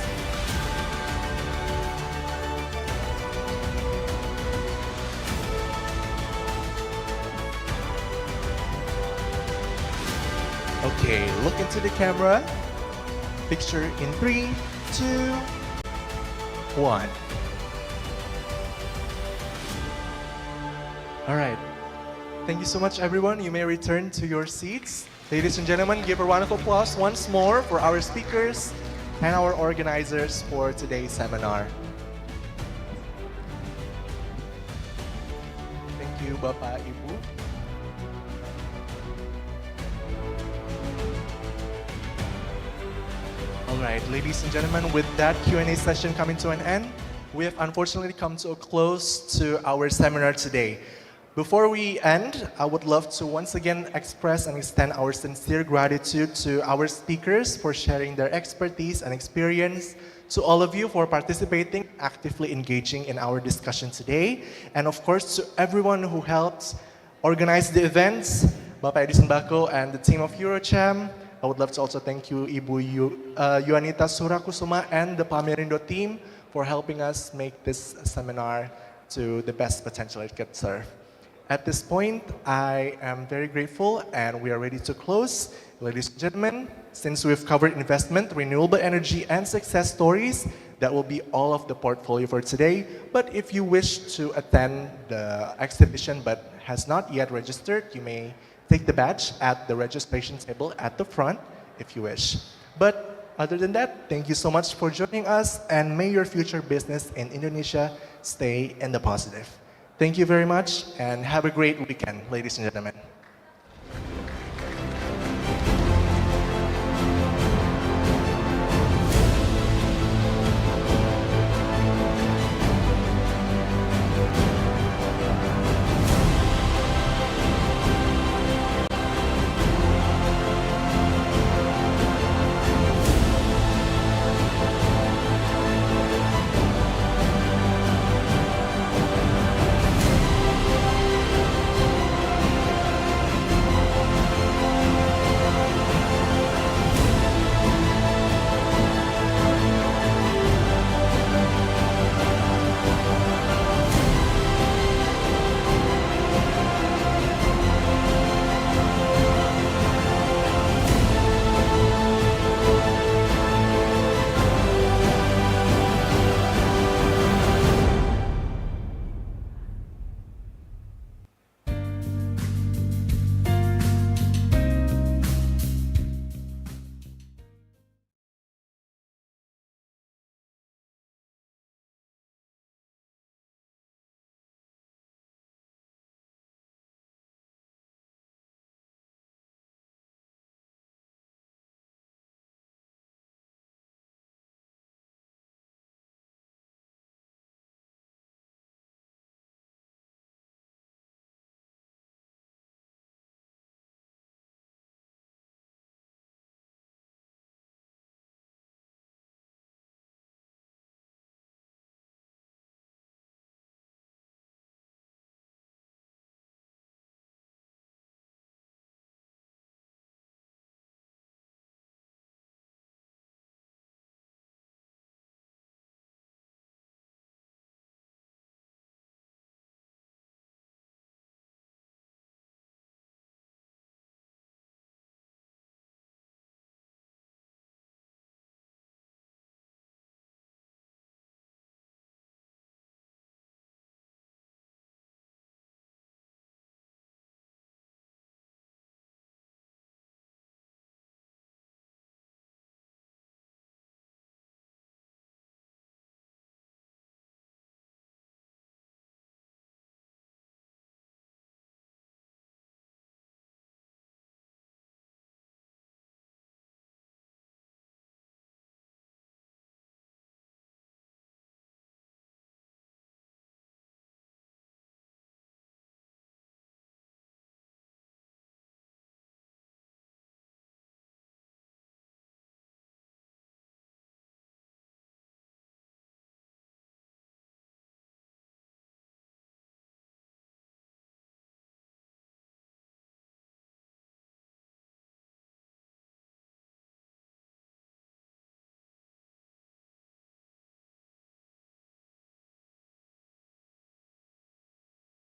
Okay, look into the camera. Picture in 3, 2, 1. All right. Thank you so much, everyone. You may return to your seats. Ladies and gentlemen, give a round of applause once more for our speakers and our organizers for today's seminar. Thank you, Bapak, Ibu. All right, ladies and gentlemen, with that Q&A session coming to an end, we have unfortunately come to a close to our seminar today. Before we end, I would love to once again express and extend our sincere gratitude to our speakers for sharing their expertise and experience, to all of you for participating, actively engaging in our discussion today, and of course to everyone who helped organize the events, Bapak Edison Bako and the team of Eurocham. I would love to also thank you, Ibu Yuanita Surakusuma and the Pamerindo team for helping us make this seminar to the best potential it could serve. At this point, I am very grateful and we are ready to close. Ladies and gentlemen, Since we've covered investment, renewable energy, and success stories, that will be all of the portfolio for today. But if you wish to attend the exhibition but has not yet registered, you may take the badge at the registration table at the front if you wish. But other than that, thank you so much for joining us, and may your future business in Indonesia stay in the positive. Thank you very much, and have a great weekend, ladies and gentlemen.